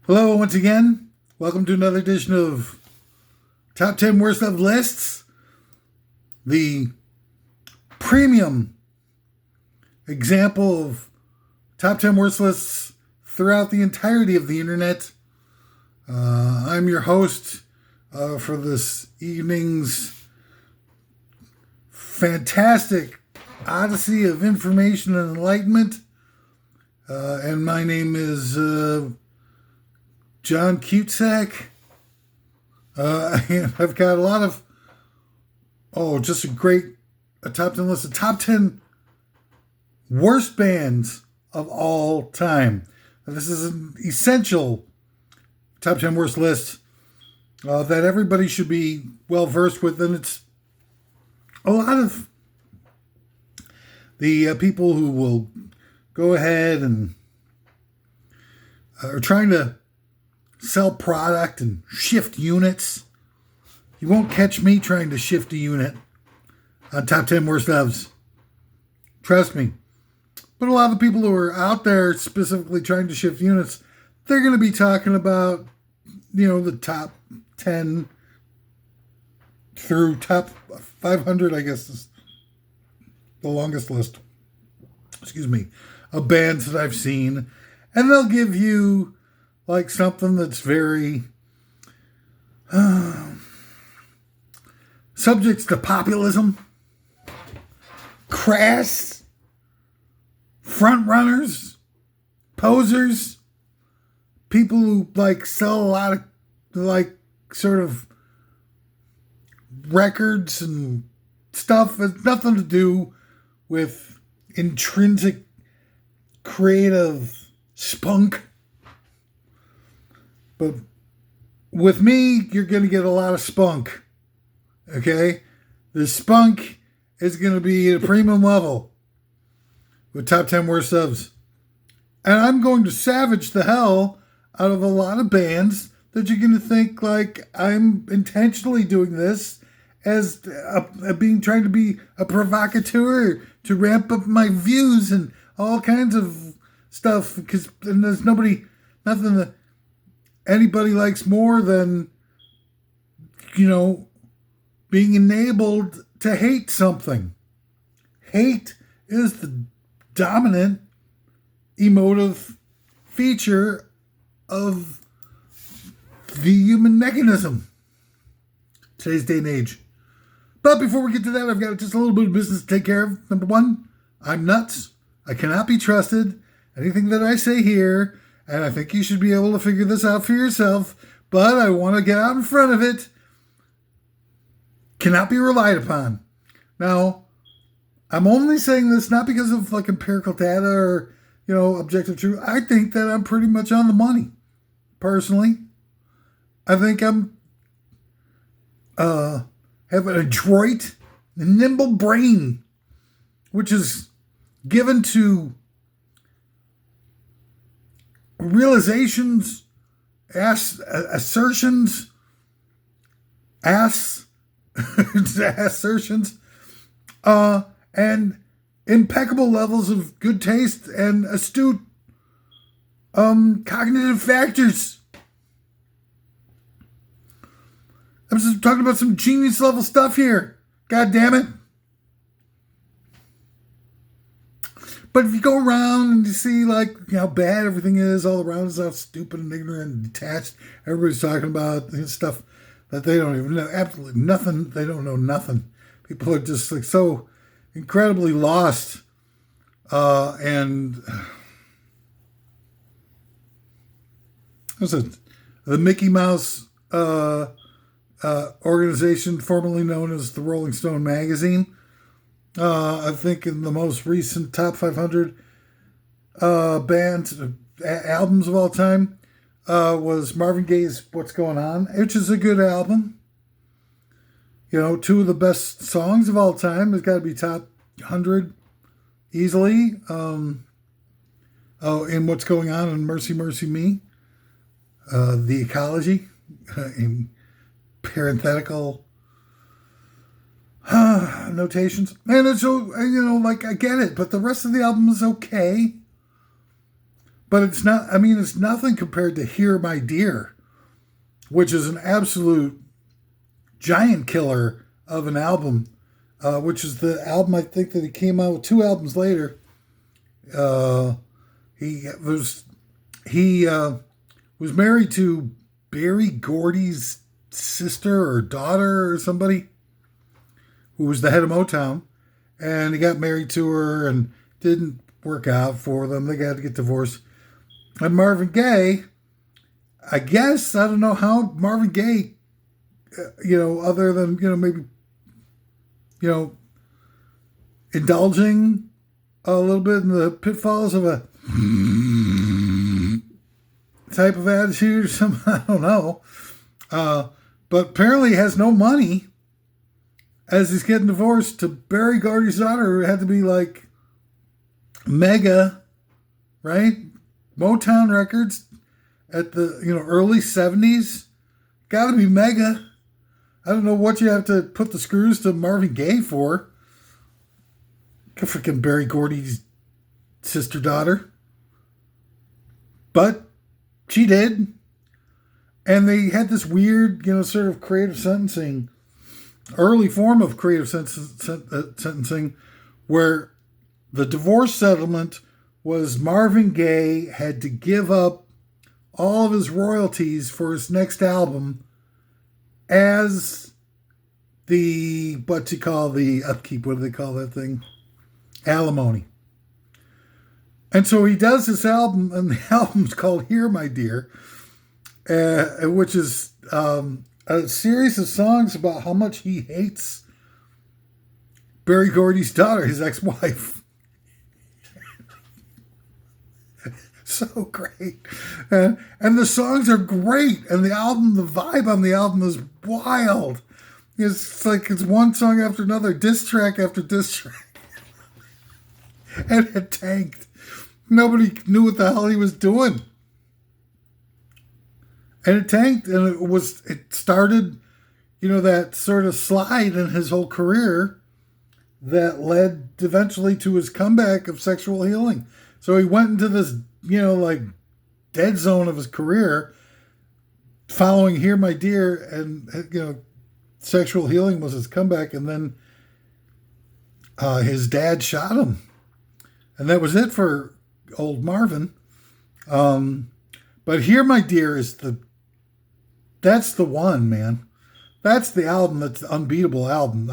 Hello, once again. Welcome to another edition of Top 10 Worst of Lists, the premium example of Top 10 Worst Lists throughout the entirety of the internet. I'm your host for this evening's fantastic odyssey of information and enlightenment. And my name is John Cusack. And I've got a lot of, just a top 10 list of top 10 worst bands of all time. This is an essential top 10 worst list that everybody should be well versed with. And it's a lot of the people who will go ahead and are trying to sell product and shift units. You won't catch me trying to shift a unit on Top 10 Worst Ofs. Trust me. But a lot of the people who are out there specifically trying to shift units, they're going to be talking about, the top 10 through top 500, I guess is the longest list. Of bands that I've seen. And they'll give you like something that's very subject to populism, crass, front runners, posers, people who sell a lot of sort of records and stuff. Has nothing to do with intrinsic creative spunk. But with me, you're going to get a lot of spunk. Okay? The spunk is going to be at a premium level with Top 10 Worst Ofs. And I'm going to savage the hell out of a lot of bands that you're going to think I'm intentionally doing this as trying to be a provocateur to ramp up my views and all kinds of stuff. Because there's nothing that anybody likes more than, being enabled to hate something. Hate is the dominant emotive feature of the human mechanism. Today's day and age. But before we get to that, I've got just a little bit of business to take care of. Number one, I'm nuts. I cannot be trusted. Anything that I say here, and I think you should be able to figure this out for yourself, but I want to get out in front of it, cannot be relied upon. Now, I'm only saying this not because of empirical data or, objective truth. I think that I'm pretty much on the money, personally. I think I'm have an adroit, nimble brain, which is given to realizations, assertions, and impeccable levels of good taste and astute cognitive factors. I'm just talking about some genius level stuff here. God damn it. But if you go around and you see how bad everything is all around us, how stupid and ignorant and detached everybody's talking about stuff that they don't even know, absolutely nothing. They don't know nothing. People are just so incredibly lost. And what's it? The Mickey Mouse organization, formerly known as the Rolling Stone magazine. I think in the most recent top 500 bands, albums of all time, was Marvin Gaye's What's Going On, which is a good album. Two of the best songs of all time. It's got to be top 100 easily. In What's Going On and Mercy, Mercy Me. The Ecology, in parenthetical notations. And it's, I get it, but the rest of the album is okay. But it's not, I mean, it's nothing compared to Hear My Dear, which is an absolute giant killer of an album, which is the album I think that he came out with 2 albums later. He was married to Berry Gordy's sister or daughter or somebody who was the head of Motown, and he got married to her and didn't work out for them. They got to get divorced. And Marvin Gaye, I guess, I don't know how Marvin Gaye, other than, maybe, indulging a little bit in the pitfalls of a type of attitude or something, I don't know. But apparently he has no money as he's getting divorced to Berry Gordy's daughter, who had to be like mega, right? Motown Records at the early 70s. Got to be mega. I don't know what you have to put the screws to Marvin Gaye for. Freaking Berry Gordy's sister daughter. But she did. And they had this weird, sort of creative sentencing, early form of creative sentencing, where the divorce settlement was Marvin Gaye had to give up all of his royalties for his next album as the, what do they call that thing? Alimony. And so he does this album, and the album's called Hear My Dear, which is a series of songs about how much he hates Berry Gordy's daughter, his ex-wife. So great. And the songs are great. And the vibe on the album is wild. It's like it's one song after another, diss track after diss track. And it tanked. Nobody knew what the hell he was doing. And it tanked, and it started, that sort of slide in his whole career that led eventually to his comeback of Sexual Healing. So he went into this, dead zone of his career following Hear My Dear, and, Sexual Healing was his comeback, and then his dad shot him. And that was it for old Marvin. But Hear My Dear that's the one, man. That's the album that's the unbeatable album.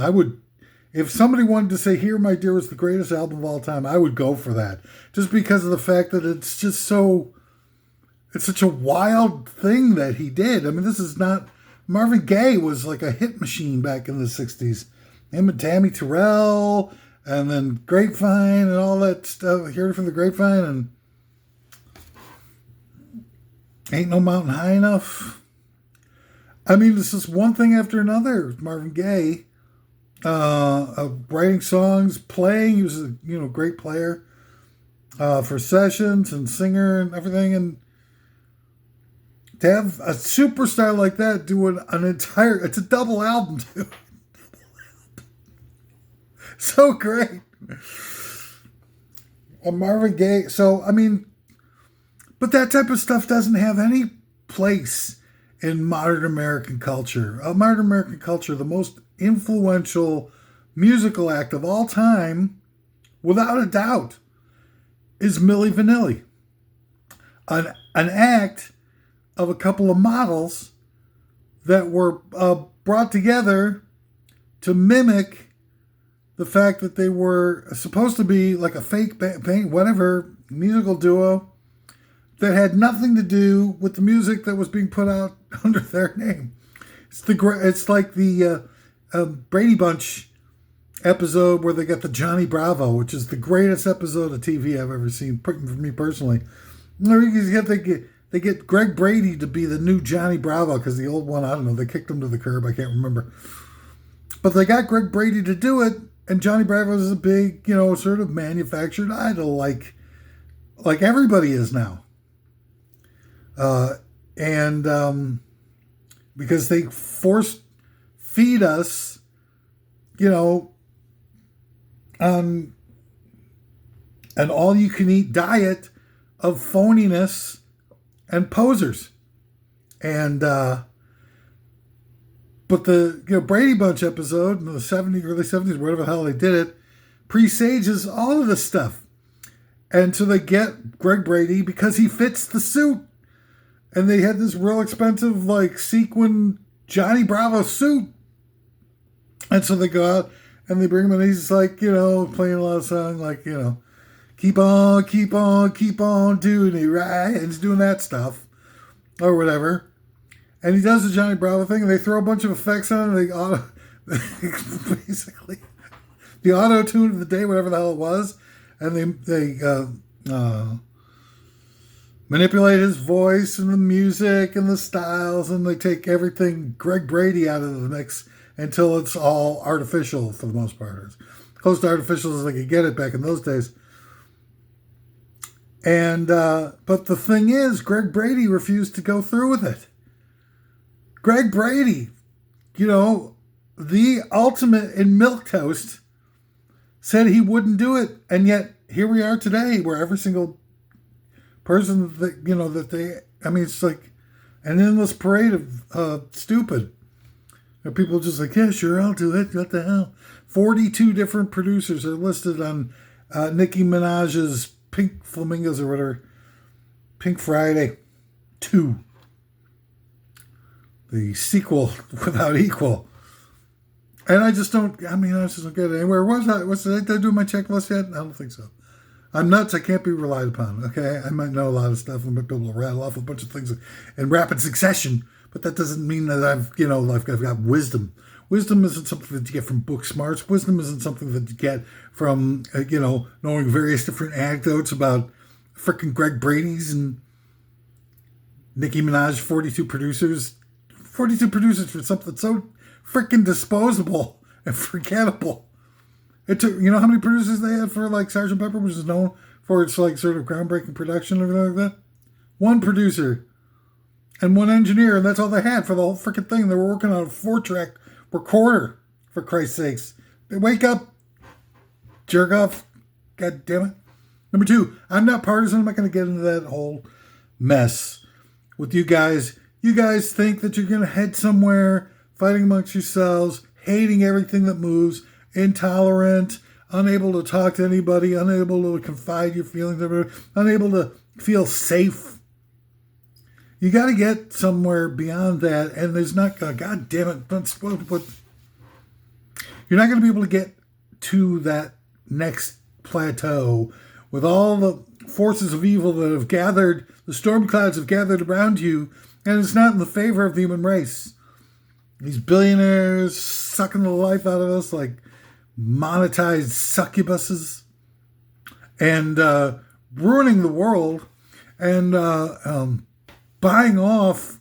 If somebody wanted to say Hear My Dear was the greatest album of all time, I would go for that. Just because of the fact that it's such a wild thing that he did. I mean, this is not, Marvin Gaye was like a hit machine back in the 60s. Him and Tammy Terrell, and then Grapevine and all that stuff. Heard It From the Grapevine, and Ain't No Mountain High Enough. I mean, this is one thing after another. Marvin Gaye, writing songs, playing. He was a great player for sessions and singer and everything. And to have a superstar like that doing it's a double album too. So great. And Marvin Gaye. So, I mean, but that type of stuff doesn't have any place in modern American culture. Modern American culture, the most influential musical act of all time, without a doubt, is Milli Vanilli. An act of a couple of models that were brought together to mimic the fact that they were supposed to be like a fake musical duo that had nothing to do with the music that was being put out under their name. It's like the Brady Bunch episode where they got the Johnny Bravo, which is the greatest episode of TV I've ever seen, for me personally. They get Greg Brady to be the new Johnny Bravo because the old one, I don't know, they kicked him to the curb. I can't remember. But they got Greg Brady to do it, and Johnny Bravo is a big, sort of manufactured idol like everybody is now. Because they force feed us, on an all-you-can-eat diet of phoniness and posers. And but the Brady Bunch episode in the early 70s, whatever the hell they did it, presages all of this stuff. And so they get Greg Brady because he fits the suit. And they had this real expensive, like, sequin Johnny Bravo suit. And so they go out and they bring him, and he's like, playing a lot of songs, like, keep on, keep on, keep on doing it, right? And he's doing that stuff or whatever. And he does the Johnny Bravo thing, and they throw a bunch of effects on it. Basically, the auto-tune of the day, whatever the hell it was. And they manipulate his voice and the music and the styles, and they take everything Greg Brady out of the mix until it's all artificial for the most part. As close to artificial as they could get it back in those days. And but the thing is, Greg Brady refused to go through with it. Greg Brady, the ultimate in milquetoast, said he wouldn't do it, and yet here we are today, where every single person it's like an endless parade of stupid. And people just like, yeah, sure, I'll do it. What the hell? 42 different producers are listed on Nicki Minaj's Pink Flamingos or whatever. Pink Friday 2. The sequel without equal. And I just don't get it anywhere. Did I do my checklist yet? I don't think so. I'm nuts. I can't be relied upon. Okay, I might know a lot of stuff and might be able to rattle off a bunch of things in rapid succession, but that doesn't mean that I've got wisdom. Wisdom isn't something that you get from book smarts. Wisdom isn't something that you get from knowing various different anecdotes about frickin' Greg Brady's and Nicki Minaj 42 producers. 42 producers for something so frickin' disposable and forgettable. It took, how many producers they had for like Sgt. Pepper, which is known for its like sort of groundbreaking production and everything like that? One producer and one engineer, and that's all they had for the whole frickin' thing. They were working on a 4-track recorder, for Christ's sakes. They wake up, jerk off, god damn it. Number 2, I'm not partisan. I'm not going to get into that whole mess with you guys. You guys think that you're going to head somewhere, fighting amongst yourselves, hating everything that moves, intolerant, unable to talk to anybody, unable to confide your feelings, unable to feel safe. You got to get somewhere beyond that, and there's not, god damn it, you're not going to be able to get to that next plateau with all the forces of evil that have gathered, the storm clouds have gathered around you, and it's not in the favor of the human race. These billionaires sucking the life out of us like monetized succubuses and ruining the world and buying off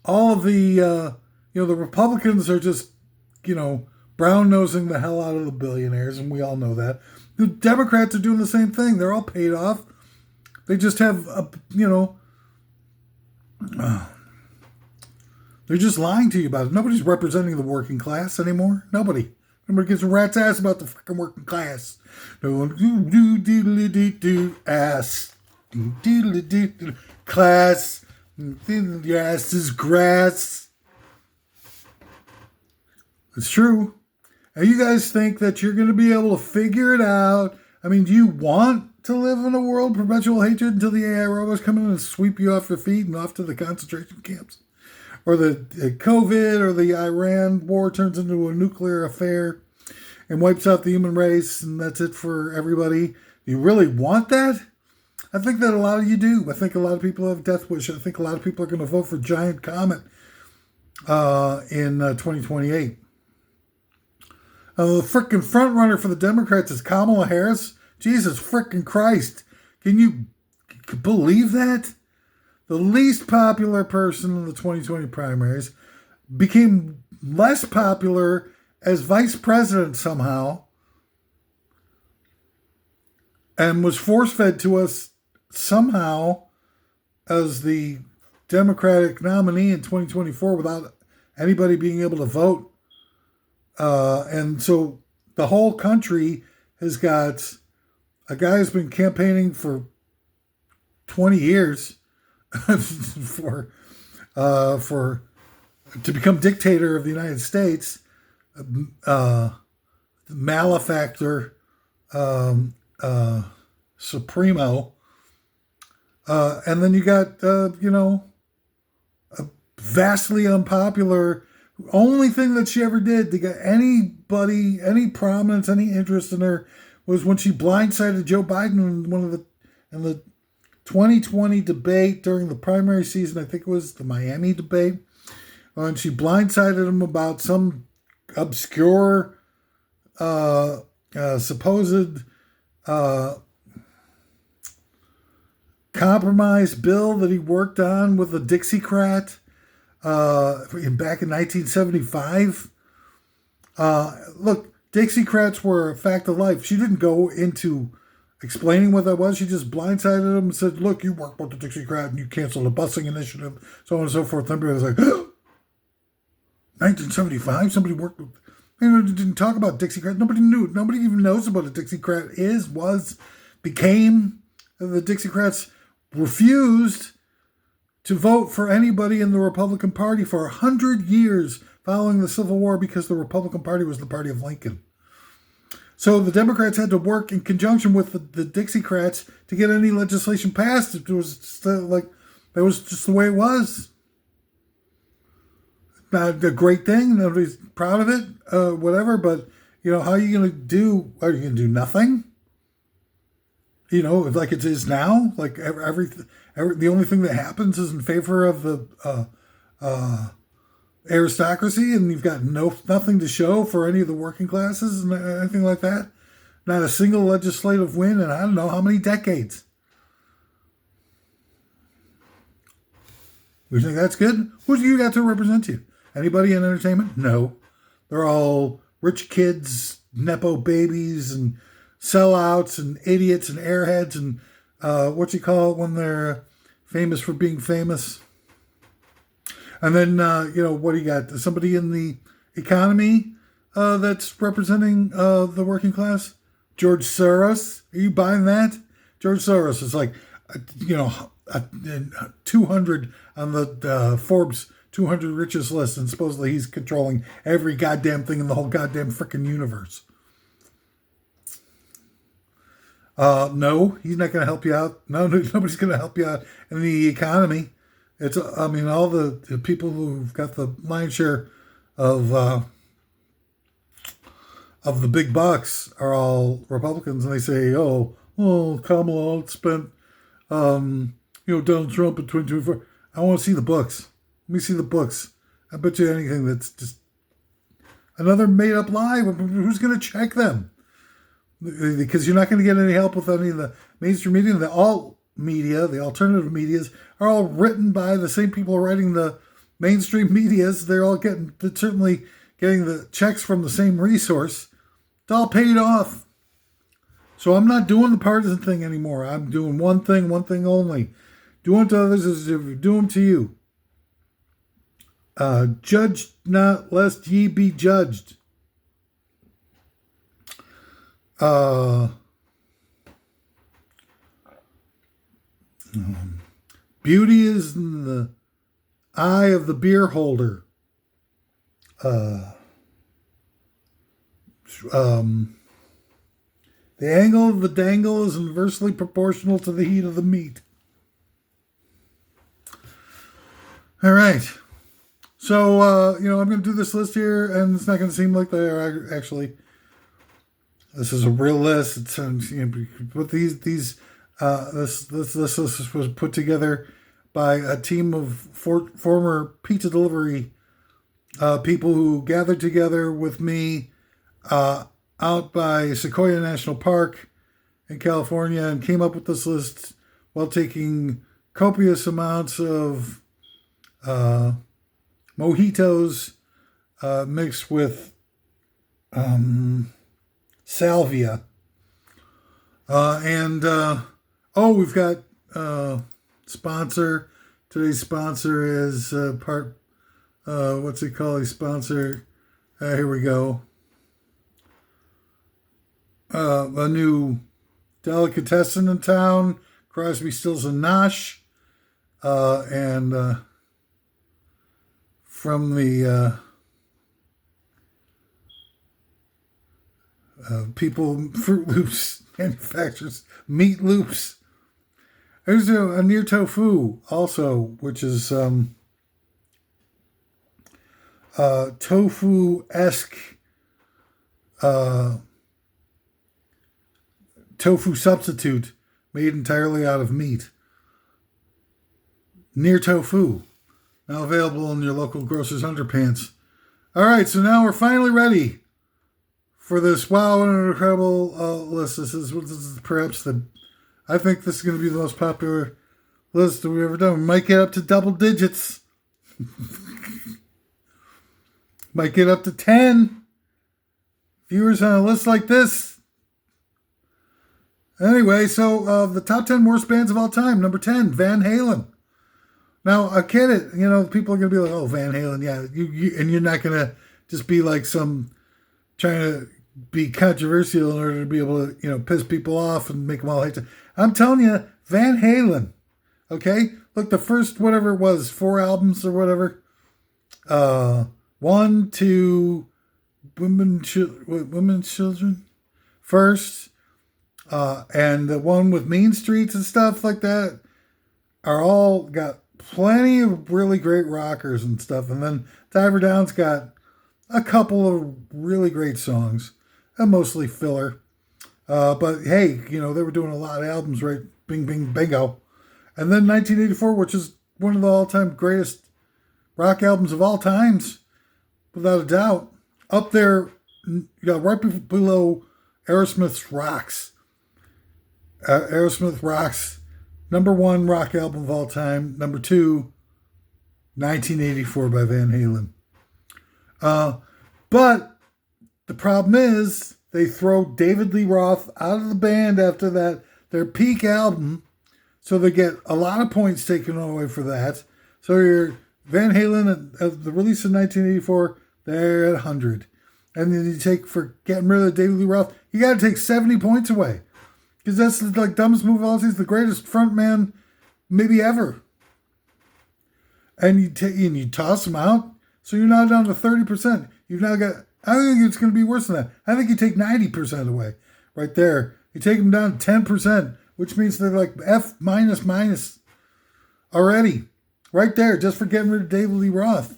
all of the Republicans are just, brown-nosing the hell out of the billionaires, and we all know that. The Democrats are doing the same thing. They're all paid off. They just have, they're just lying to you about it. Nobody's representing the working class anymore. Nobody gives a rat's ass about the fucking working class. No one do ass. Class. Your ass is grass. It's true. And you guys think that you're going to be able to figure it out. I mean, do you want to live in a world of perpetual hatred until the AI robots come in and sweep you off your feet and off to the concentration camps? Or the COVID or the Iran war turns into a nuclear affair and wipes out the human race, and that's it for everybody. Do you really want that? I think that a lot of you do. I think a lot of people have death wish. I think a lot of people are going to vote for Giant Comet in 2028. The frickin' front runner for the Democrats is Kamala Harris. Jesus frickin' Christ. Can you believe that? The least popular person in the 2020 primaries became less popular as vice president somehow and was force-fed to us somehow as the Democratic nominee in 2024 without anybody being able to vote. And so the whole country has got a guy who's been campaigning for 20 years for to become dictator of the United States, malefactor, supremo, and then you got a vastly unpopular. Only thing that she ever did to get anybody, any prominence, any interest in her was when she blindsided Joe Biden in the 2020 debate during the primary season. I think it was the Miami debate. And she blindsided him about some obscure, supposed compromise bill that he worked on with a Dixiecrat back in 1975. Look, Dixiecrats were a fact of life. She didn't go into explaining what that was. She just blindsided him and said, look, you worked with the Dixiecrat and you canceled a busing initiative, so on and so forth. Everybody was like, 1975? Somebody worked with... didn't talk about Dixiecrat. Nobody knew. Nobody even knows about what a Dixiecrat is, was, became. The Dixiecrats refused to vote for anybody in the Republican Party for 100 years following the Civil War because the Republican Party was the party of Lincoln. So the Democrats had to work in conjunction with the Dixiecrats to get any legislation passed. It was just that was just the way it was. Not a great thing. Nobody's proud of it, whatever. But, how are you going to do? Are you going to do nothing? Like it is now? Like the only thing that happens is in favor of the aristocracy, and you've got nothing to show for any of the working classes and anything like that. Not a single legislative win in I don't know how many decades. You think that's good? Who do you got to represent you? Anybody in entertainment? No. They're all rich kids, Nepo babies, and sellouts, and idiots, and airheads, and what you call it when they're famous for being famous. And then, what do you got? Somebody in the economy that's representing the working class? George Soros. Are you buying that? George Soros is like, 200 on the Forbes 200 richest list, and supposedly he's controlling every goddamn thing in the whole goddamn freaking universe. No, he's not going to help you out. No, nobody's going to help you out in the economy. It's, all the people who've got the lion's share of the big bucks are all Republicans, and they say, Kamala spent, Donald Trump in 2024. I want to see the books. Let me see the books. I bet you anything that's just another made-up lie. Who's going to check them? Because you're not going to get any help with any of the mainstream media. The alt media, the alternative medias, are all written by the same people writing the mainstream medias. They're all certainly getting the checks from the same resource. It's all paid off. So I'm not doing the partisan thing anymore. I'm doing one thing only. Do unto others as if you do them to you. Judge not, lest ye be judged. Beauty is in the eye of the beer holder. The angle of the dangle is inversely proportional to the heat of the meat. All right. So, I'm going to do this list here, and it's not going to seem like they are actually. This is a real list. It's but this list was put together by a team of former pizza delivery people who gathered together with me out by Sequoia National Park in California and came up with this list while taking copious amounts of mojitos mixed with salvia. We've got sponsor. Today's sponsor is what's it called? His sponsor. Here we go. A new delicatessen in town, Crosby, Stills, and Nash. And from the people, Fruit Loops manufacturers, Meat Loops. There's a Near Tofu also, which is tofu-esque tofu substitute made entirely out of meat. Near Tofu, now available in your local grocer's underpants. All right, so now we're finally ready for this wow and incredible list. This is perhaps I think this is going to be the most popular list that we've ever done. We might get up to double digits. Might get up to 10 viewers on a list like this. Anyway, so the top 10 worst bands of all time. Number 10, Van Halen. Now, I get it. You know, people are going to be like, oh, Van Halen, yeah. And you're not going to just be like some trying to be controversial in order to be able to, you know, piss people off and make them all hate it. I'm telling you, Van Halen, okay? Look, the first, whatever it was, 4 albums or whatever. 1, 2, Women's Children first. And the one with Mean Streets and stuff like that are all got plenty of really great rockers and stuff. And then Diver Down's got a couple of really great songs, and mostly filler. But hey, you know, they were doing a lot of albums, right? Bing, bing, bingo. And then 1984, which is one of the all-time greatest rock albums of all times, without a doubt. Up there, you know, right below Aerosmith's Rocks. Aerosmith Rocks, number 1 rock album of all time. Number 2, 1984 by Van Halen. But the problem is they throw David Lee Roth out of the band after that, their peak album. So they get a lot of points taken away for that. So your Van Halen at the release in 1984, they're at 100. And then you take, for getting rid of David Lee Roth, you got to take 70 points away. Because that's like dumbest move of all time. He's the greatest frontman maybe ever. And you toss him out, so you're now down to 30%. You've now got, I think it's going to be worse than that. I think you take 90% away right there. You take them down 10%, which means they're like F minus already. Right there, just for getting rid of David Lee Roth.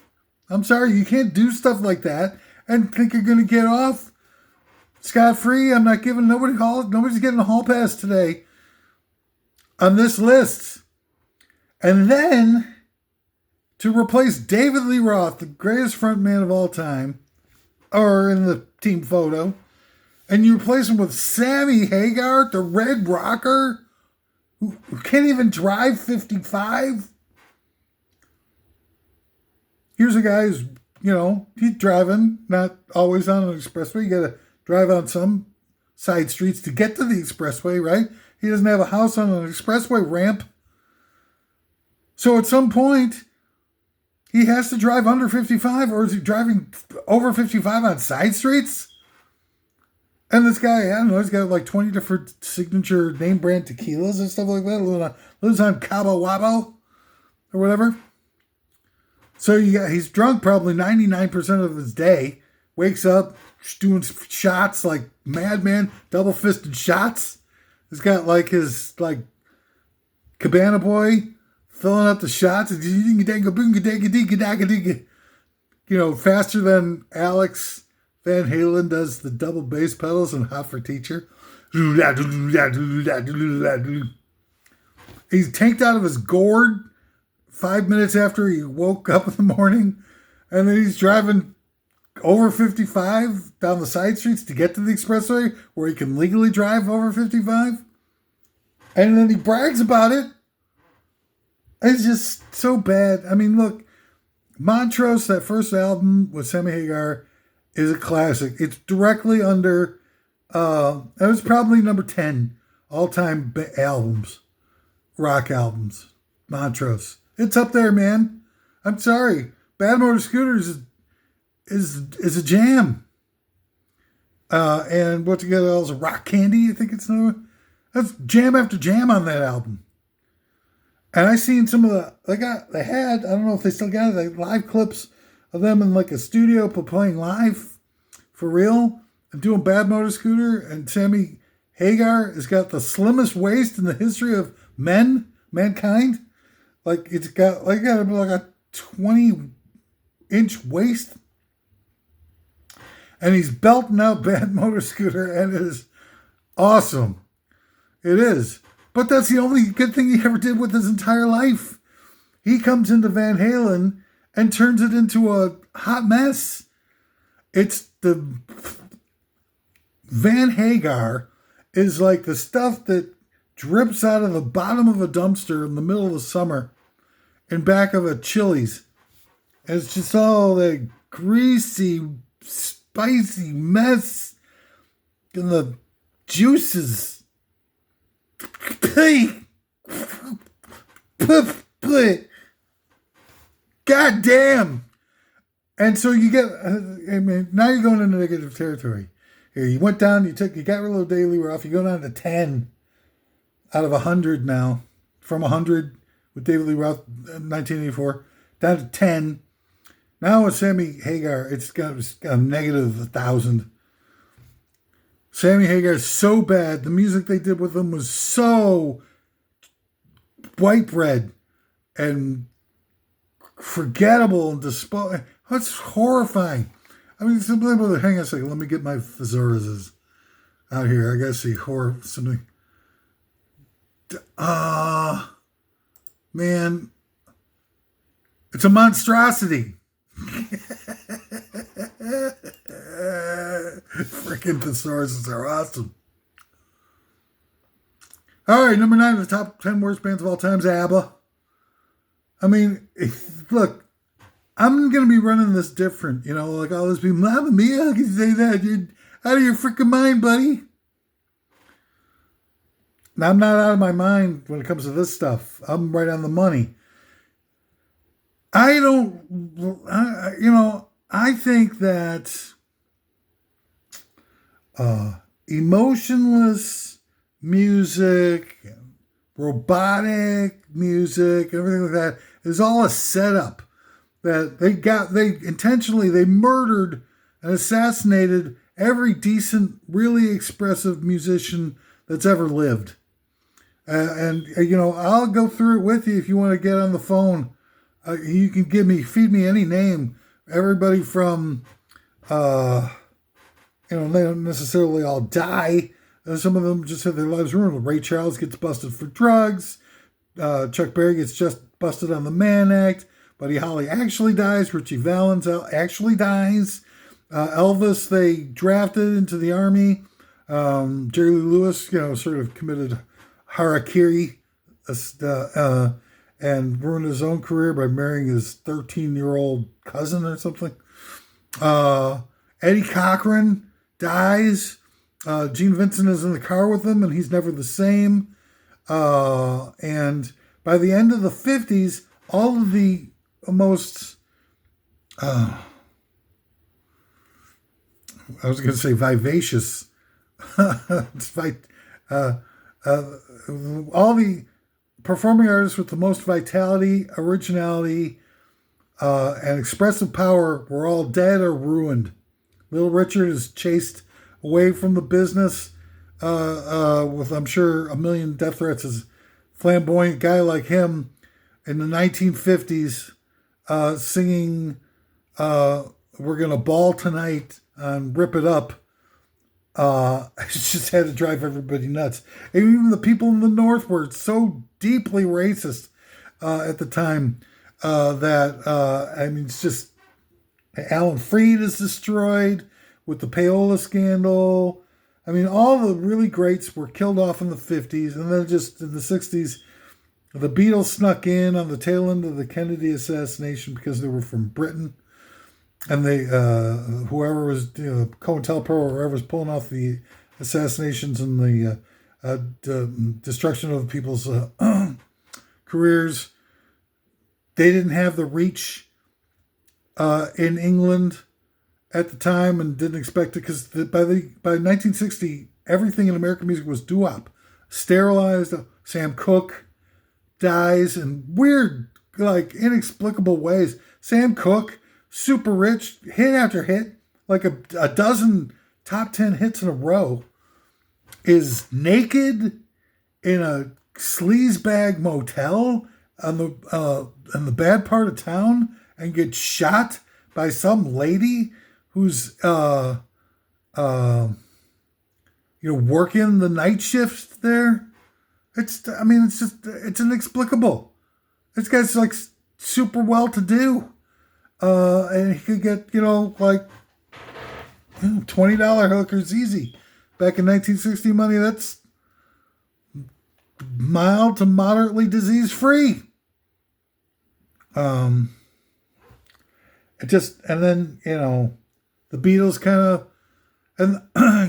I'm sorry, you can't do stuff like that and think you're going to get off scot-free. I'm not giving nobody's getting a hall pass today on this list. And then to replace David Lee Roth, the greatest frontman of all time, or in the team photo, and you replace him with Sammy Hagar, the red rocker, who can't even drive 55. Here's a guy who's, you know, he's driving, not always on an expressway. You got to drive on some side streets to get to the expressway, right? He doesn't have a house on an expressway ramp. So at some point, he has to drive under 55, or is he driving over 55 on side streets? And this guy, I don't know, he's got like 20 different signature name brand tequilas and stuff like that. Lives on Cabo Wabo or whatever. So he's drunk probably 99% of his day. Wakes up, doing shots like madman, double-fisted shots. He's got like his like Cabana Boy filling up the shots. You know, faster than Alex Van Halen does the double bass pedals in Hot for Teacher. He's tanked out of his gourd 5 minutes after he woke up in the morning, and then he's driving over 55 down the side streets to get to the expressway where he can legally drive over 55. And then he brags about it. It's just so bad. I mean, look, Montrose, that first album with Sammy Hagar, is a classic. It's directly under, it was probably number 10 all-time albums, rock albums, Montrose. It's up there, man. I'm sorry. Bad Motor Scooters is a jam. And what together else? Rock Candy, I think it's no. That's jam after jam on that album. And I seen some of they had, I don't know if they still got it, like live clips of them in like a studio playing live for real and doing Bad Motor Scooter. And Sammy Hagar has got the slimmest waist in the history of mankind. Like it's got like a 20-inch waist. And he's belting out Bad Motor Scooter, and it is awesome. It is. But that's the only good thing he ever did with his entire life. He comes into Van Halen and turns it into a hot mess. It's the Van Hagar is like the stuff that drips out of the bottom of a dumpster in the middle of the summer in back of a Chili's. And it's just all that greasy, spicy mess and the juices. God damn. And so you get, now you're going into negative territory. Here, you went down, you got rid of Daily Rough, you go down to 10 out of 100 now. From 100 with David Lee Roth in 1984, down to 10. Now with Sammy Hagar, it's got a negative 1,000. Sammy Hagar is so bad. The music they did with him was so white bread and forgettable and That's horrifying. I mean, hang on a second. Let me get my thesauruses out here. I gotta see horror something. Man, it's a monstrosity. Freaking thesauruses are awesome. All right, number 9 of the top 10 worst bands of all time is ABBA. I mean, look, I'm going to be running this different. You know, like all those people, Mamma Mia, how can you say that? You're out of your freaking mind, buddy. Now, I'm not out of my mind when it comes to this stuff. I'm right on the money. I think that emotionless music, robotic music, everything like that is all a setup that they murdered and assassinated every decent, really expressive musician that's ever lived. I'll go through it with you if you want to get on the phone. You can feed me any name. Everybody from, they don't necessarily all die. Some of them just have their lives ruined. Ray Charles gets busted for drugs. Chuck Berry gets just busted on the Mann Act. Buddy Holly actually dies. Richie Valens actually dies. Elvis, they drafted into the army. Jerry Lee Lewis, sort of committed harakiri and ruined his own career by marrying his 13-year-old cousin or something. Eddie Cochran dies. Gene Vincent is in the car with him, and he's never the same. And by the end of the 50s, all of the most, I was going to say vivacious, all the performing artists with the most vitality, originality, and expressive power were all dead or ruined. Little Richard is chased away from the business with, I'm sure, a million death threats. As flamboyant guy like him in the 1950s singing We're Gonna Ball Tonight on Rip It Up. It just had to drive everybody nuts. And even the people in the North were so deeply racist at the time it's just Alan Freed is destroyed with the payola scandal. I mean, all the really greats were killed off in the 50s, and then just in the 60s, the Beatles snuck in on the tail end of the Kennedy assassination because they were from Britain. And they, whoever was, COINTELPRO or whoever was pulling off the assassinations and the destruction of people's careers, they didn't have the reach in England at the time and didn't expect it because by 1960, everything in American music was doo-wop. Sterilized, Sam Cooke, dies in weird, like inexplicable ways. Sam Cooke, super rich, hit after hit, like a dozen top 10 hits in a row, is naked in a sleazebag motel in the bad part of town and gets shot by some lady who's working the night shift there. It's inexplicable. This guy's like super well to do. And he could get, like $20 hookers easy. Back in 1960 money, that's mild to moderately disease free. And then, the Beatles kind of, and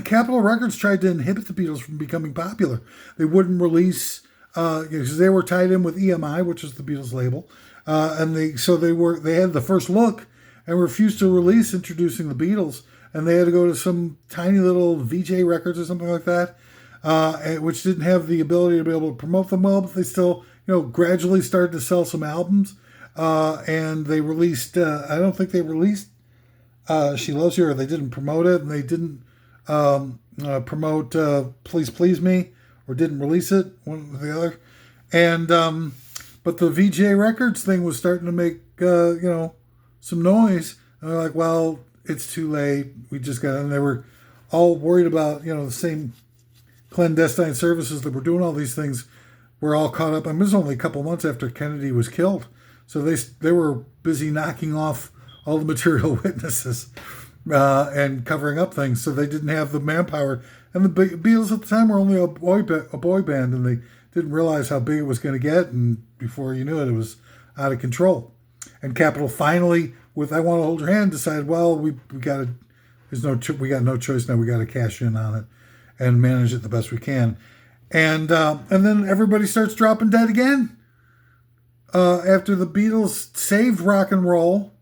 Capitol Records tried to inhibit the Beatles from becoming popular. They wouldn't release, because they were tied in with EMI, which is the Beatles label. And they had the first look and refused to release introducing the Beatles. And they had to go to some tiny little VJ Records or something like that, which didn't have the ability to be able to promote them well, but they still, gradually started to sell some albums. And they released, I don't think they released She Loves You, or they didn't promote it, and they didn't promote Please Please Me, or didn't release it, one or the other. And, but the VJ Records thing was starting to make, some noise. And they're like, well, it's too late. We just got, and they were all worried about, the same clandestine services that were doing all these things were all caught up. I mean, it was only a couple months after Kennedy was killed. So they were busy knocking off all the material witnesses and covering up things. So they didn't have the manpower. And the Beatles at the time were only a boy band, and they didn't realize how big it was going to get. And before you knew it, it was out of control. And Capitol finally, with "I Want to Hold Your Hand," decided, well, we got no choice now. We got to cash in on it and manage it the best we can. And then everybody starts dropping dead again. After the Beatles saved rock and roll,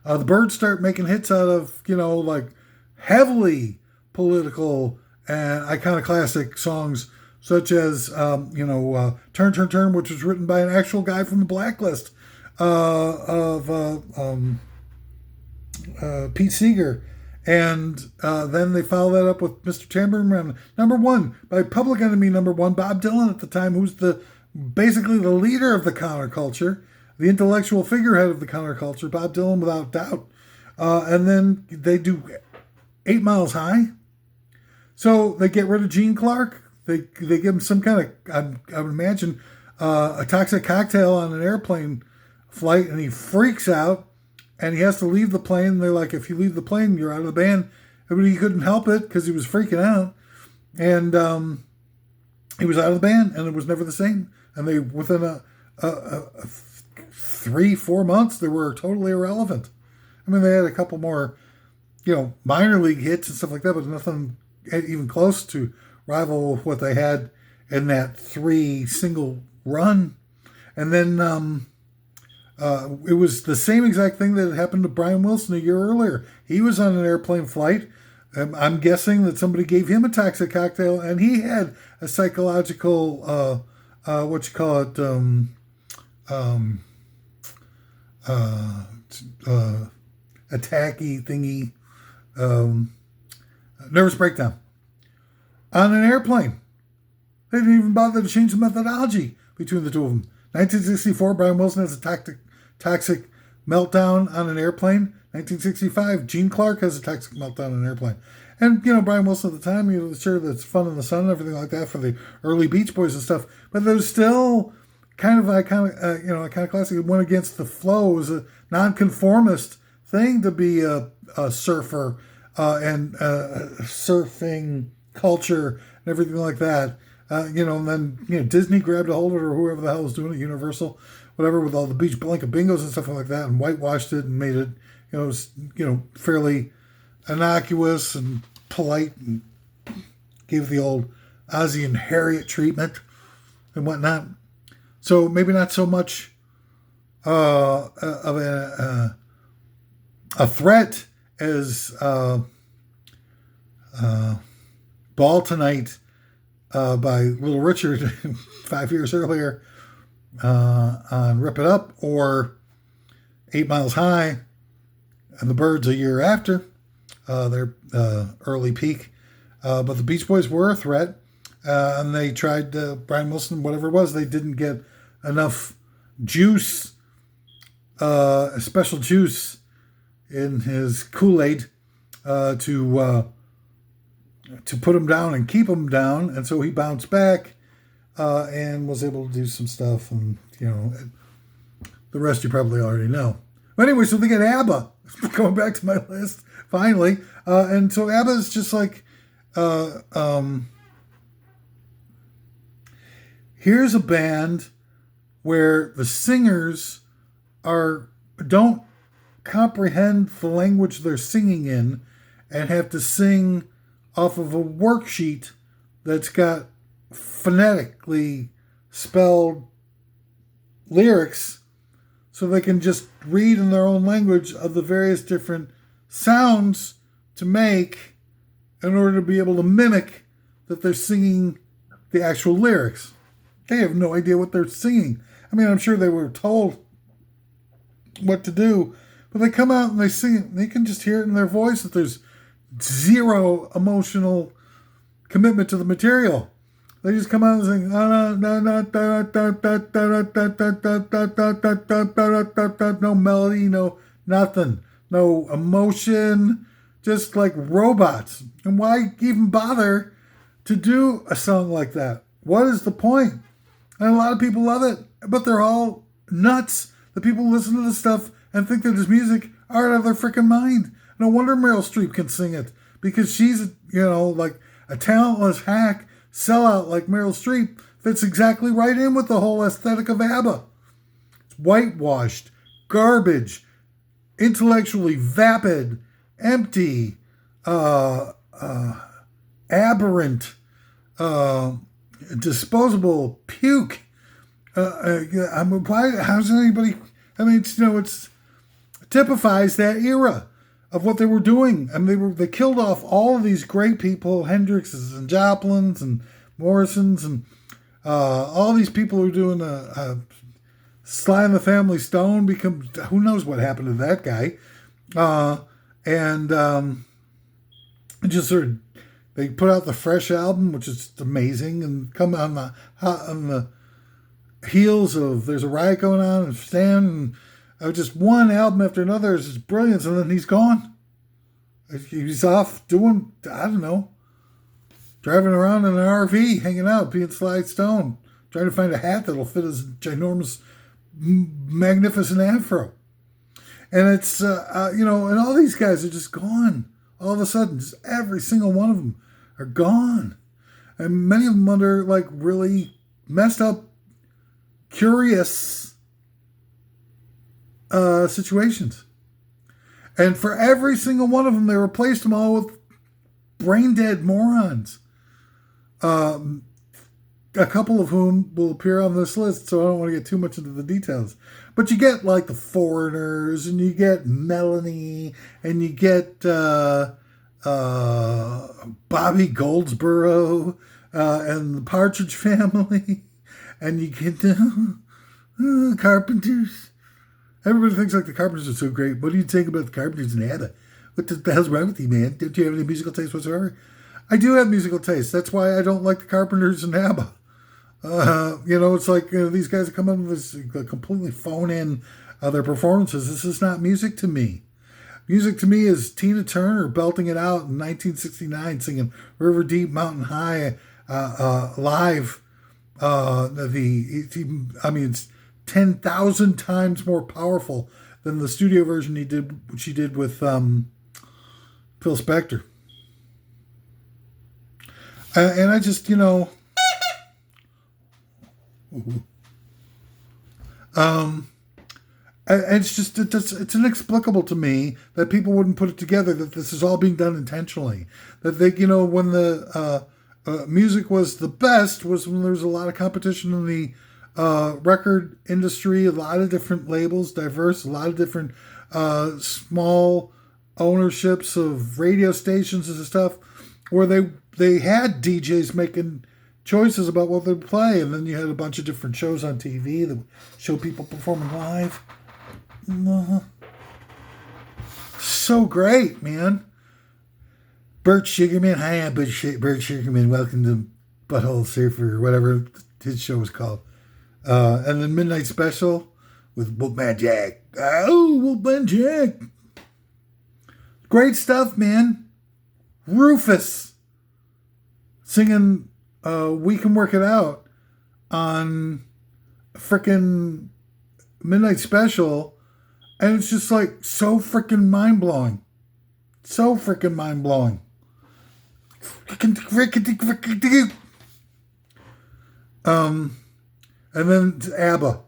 the Byrds start making hits out of, like heavily political and iconoclastic songs, such as, Turn, Turn, Turn, which was written by an actual guy from the Blacklist, Pete Seeger. And then they follow that up with Mr. Tambourine Man, #1, by Public Enemy #1, Bob Dylan at the time, who's basically the leader of the counterculture, the intellectual figurehead of the counterculture, Bob Dylan without doubt. And then they do 8 Miles High. So they get rid of Gene Clark. They give him some kind of, I would imagine, a toxic cocktail on an airplane flight, and he freaks out. And he has to leave the plane. They're like, if you leave the plane, you're out of the band. But he couldn't help it because he was freaking out. And he was out of the band, and it was never the same. And they, within a 3-4 months, they were totally irrelevant. I mean, they had a couple more, minor league hits and stuff like that, but nothing even close to rival what they had in that 3 single run. And then it was the same exact thing that had happened to Brian Wilson a year earlier. He was on an airplane flight. I'm guessing that somebody gave him a toxic cocktail, and he had a psychological, attacky thingy, nervous breakdown on an airplane. They didn't even bother to change the methodology between the two of them. 1964, Brian Wilson has a toxic meltdown on an airplane. 1965, Gene Clark has a toxic meltdown on an airplane. And, Brian Wilson at the time, sure, that's Fun in the Sun and everything like that for the early Beach Boys and stuff. But there's still kind of iconoclastic. It went against the flow. It was a nonconformist thing to be a surfer and surfing culture and everything like that. And then, Disney grabbed a hold of it, or whoever the hell was doing it, Universal, whatever, with all the beach blanket bingos and stuff like that, and whitewashed it and made it, fairly innocuous and polite, and gave the old Ozzie and Harriet treatment and whatnot. So maybe not so much of a threat as Ball Tonight by Little Richard 5 years earlier on Rip It Up, or 8 Miles High and the Byrds a year after their early peak. But the Beach Boys were a threat, and they tried Brian Wilson, whatever it was, they didn't get enough juice, special juice in his Kool-Aid to put him down and keep him down, and so he bounced back and was able to do some stuff, and the rest you probably already know. But anyway, so they get ABBA. Going back to my list, finally, and so ABBA is just like, here's a band where the singers don't comprehend the language they're singing in, and have to sing off of a worksheet that's got phonetically spelled lyrics, so they can just read in their own language of the various different sounds to make in order to be able to mimic that they're singing the actual lyrics. They have no idea what they're singing. I mean, I'm sure they were told what to do, but they come out and they sing it, and you can just hear it in their voice that there's zero emotional commitment to the material. They just come out and sing, no melody, no nothing, no emotion, just like robots. And why even bother to do a song like that? What is the point? And a lot of people love it, but they're all nuts. The people who listen to this stuff and think that this music are out of their freaking mind. No wonder Meryl Streep can sing it, because she's, like a talentless hack sellout like Meryl Streep fits exactly right in with the whole aesthetic of ABBA. It's whitewashed, garbage, intellectually vapid, empty, aberrant, disposable puke. How's anybody? I mean, it typifies that era of what they were doing. I mean, they killed off all of these great people, Hendrixes and Joplins and Morrisons, and all these people who are doing Sly and the Family Stone. Who knows what happened to that guy? Just sort of, they put out the Fresh album, which is amazing, and come on the heels of There's a Riot Going On and Stan, and just one album after another is just brilliant, and then he's gone. He's off doing, I don't know, driving around in an RV, hanging out, being Sly Stone, trying to find a hat that'll fit his ginormous, magnificent afro. And it's, and all these guys are just gone. All of a sudden, just every single one of them are gone. And many of them under, like, really messed up, curious situations. And for every single one of them, they replaced them all with brain dead morons. A couple of whom will appear on this list, so I don't want to get too much into the details. But you get like the Foreigners, and you get Melanie, and you get Bobby Goldsboro, and the Partridge Family, and you get Carpenters. Everybody thinks like the Carpenters are so great. What do you think about the Carpenters and ABBA? What the hell's wrong with you, man? Don't you have any musical taste whatsoever? I do have musical taste. That's why I don't like the Carpenters and ABBA. It's like these guys come in with this completely phone in their performances. This is not music to me. Music to me is Tina Turner belting it out in 1969, singing River Deep, Mountain High live. It's 10,000 times more powerful than the studio version she did with Phil Spector. And I just, it's inexplicable to me that people wouldn't put it together, that this is all being done intentionally. That they, when the music was the best was when there was a lot of competition in the record industry, a lot of different labels, diverse, a lot of different small ownerships of radio stations and stuff, where they had DJs making choices about what they'd play. And then you had a bunch of different shows on TV that show people performing live. So great, man. Bert Sugarman. Hi, I'm Bert Sugarman. Welcome to Butthole Surfer, or whatever his show was called. And then Midnight Special with Wolfman Jack. Oh, Wolfman Jack. Great stuff, man. Rufus singing We Can Work It Out on frickin' Midnight Special. And it's just like so frickin' mind-blowing. So frickin' mind-blowing. And then ABBA.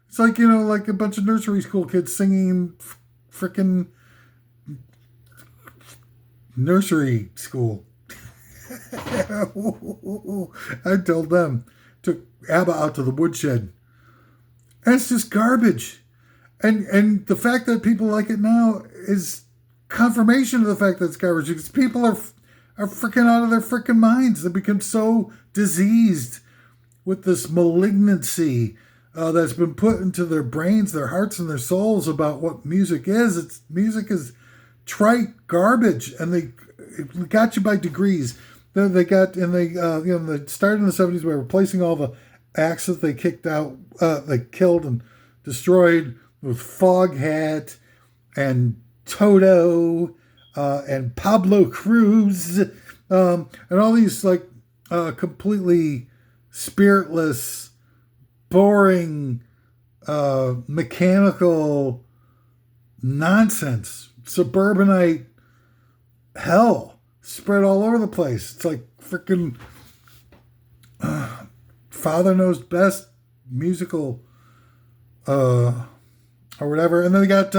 It's like, like a bunch of nursery school kids singing frickin' nursery school. I told them, took ABBA out to the woodshed. And it's just garbage. And the fact that people like it now is confirmation of the fact that it's garbage. Because people are freaking out of their freaking minds. They become so diseased with this malignancy that's been put into their brains, their hearts, and their souls about what music is. Music is trite garbage, and it got you by degrees. Then they started in the 70s by replacing all the acts that they kicked out, they killed and destroyed with Foghat and Toto and Pablo Cruz and all these completely spiritless, boring, mechanical nonsense, suburbanite hell spread all over the place. It's like freaking Father Knows Best musical or whatever. And then they got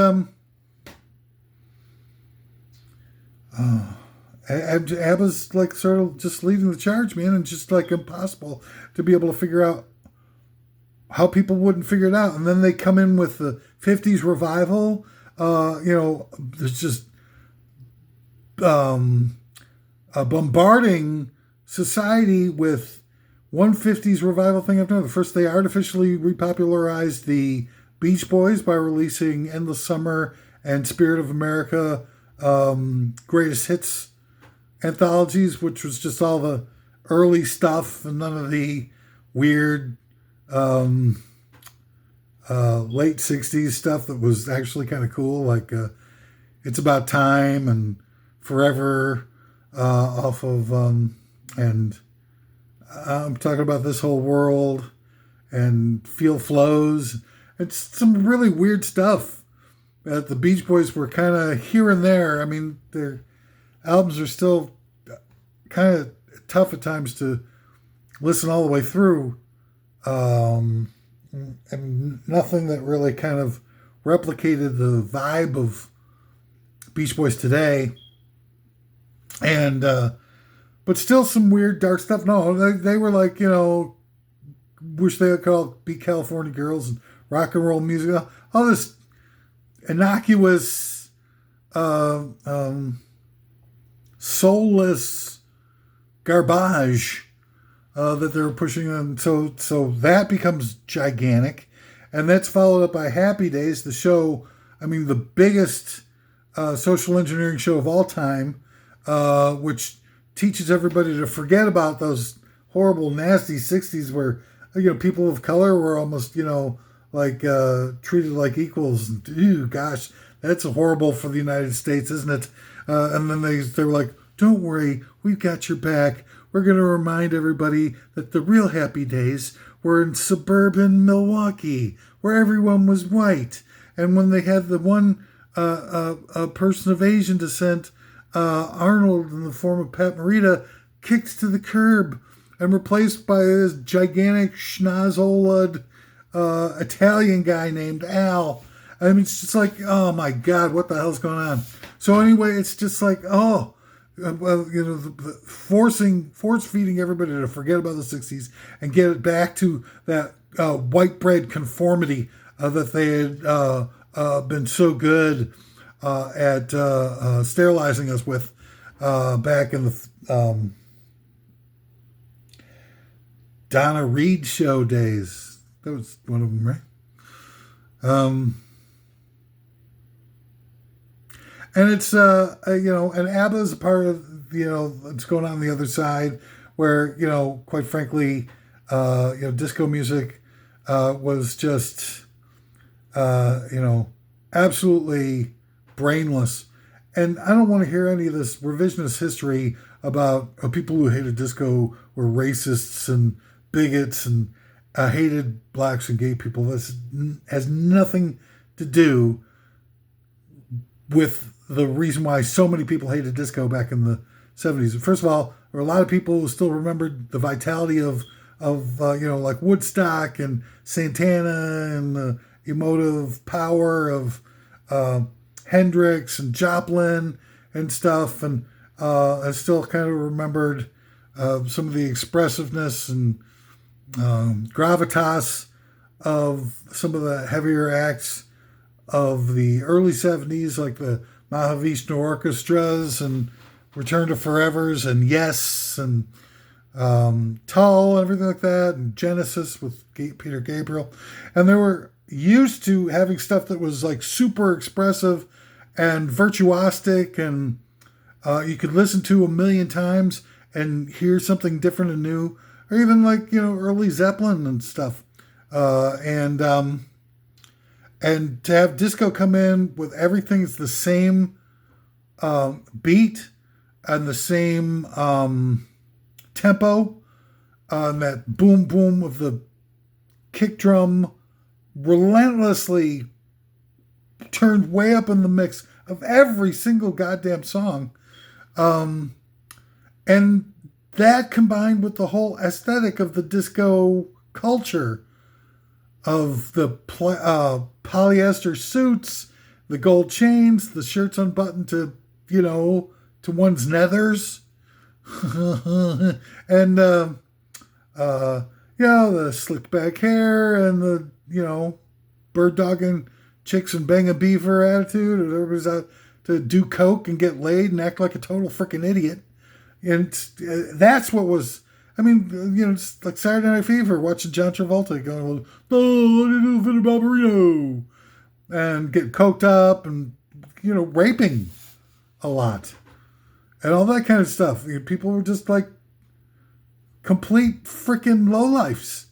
ABBA's like sort of just leading the charge, man, and just like impossible to be able to figure out how people wouldn't figure it out. And then they come in with the 50s revival. There's just bombarding society with one 50s revival thing after another. First, they artificially repopularized the Beach Boys by releasing Endless Summer and Spirit of America greatest hits anthologies, which was just all the early stuff and none of the weird late 60s stuff that was actually kind of cool, like It's About Time and Forever off of and I'm talking about This Whole World and Feel Flows. It's some really weird stuff that the Beach Boys were kind of here and there. I mean, their albums are still kind of tough at times to listen all the way through. And nothing that really kind of replicated the vibe of Beach Boys today. And, but still some weird dark stuff. No, they were like, wish they could be California Girls and rock and roll music. All this innocuous, soulless garbage that they're pushing on. So that becomes gigantic. And that's followed up by Happy Days, the show, the biggest social engineering show of all time, which teaches everybody to forget about those horrible, nasty 60s where, people of color were almost, treated like equals. Ew, gosh, that's horrible for the United States, isn't it? And then they were like, don't worry, we've got your back. We're going to remind everybody that the real happy days were in suburban Milwaukee, where everyone was white. And when they had the one a person of Asian descent, Arnold, in the form of Pat Morita, kicked to the curb and replaced by this gigantic schnozzoled Italian guy named Al. It's just like, oh my God, what the hell's going on? So anyway, it's just like, force feeding everybody to forget about the 60s and get it back to that white bread conformity that they had been so good at sterilizing us with back in the Donna Reed show days. That was one of them, right? And it's and ABBA is a part of what's going on the other side, where quite frankly, disco music was just absolutely brainless. And I don't want to hear any of this revisionist history about people who hated disco were racists and bigots and hated blacks and gay people. This has nothing to do with the reason why so many people hated disco back in the 70s. First of all, there were a lot of people who still remembered the vitality of like Woodstock and Santana and the emotive power of Hendrix and Joplin and stuff. And I still kind of remembered some of the expressiveness and gravitas of some of the heavier acts of the early 70s, like the Mahavishnu orchestras and Return to Forevers and Yes and Tull and everything like that, and Genesis with Peter Gabriel. And they were used to having stuff that was like super expressive and virtuosic, and you could listen to a million times and hear something different and new, or even like early Zeppelin and stuff. And to have disco come in with everything's the same beat and the same tempo, and that boom boom of the kick drum relentlessly turned way up in the mix of every single goddamn song. And that combined with the whole aesthetic of the disco culture of the polyester suits, the gold chains, the shirts unbuttoned to one's nethers, and the slick back hair and the bird dogging chicks and bang a beaver attitude, and everybody's out to do coke and get laid and act like a total freaking idiot. And that's what was. I mean, it's like Saturday Night Fever, watching John Travolta going, "Oh, what do you do, Vinny Barbarino?" and get coked up and raping a lot and all that kind of stuff. People were just like complete freaking lowlifes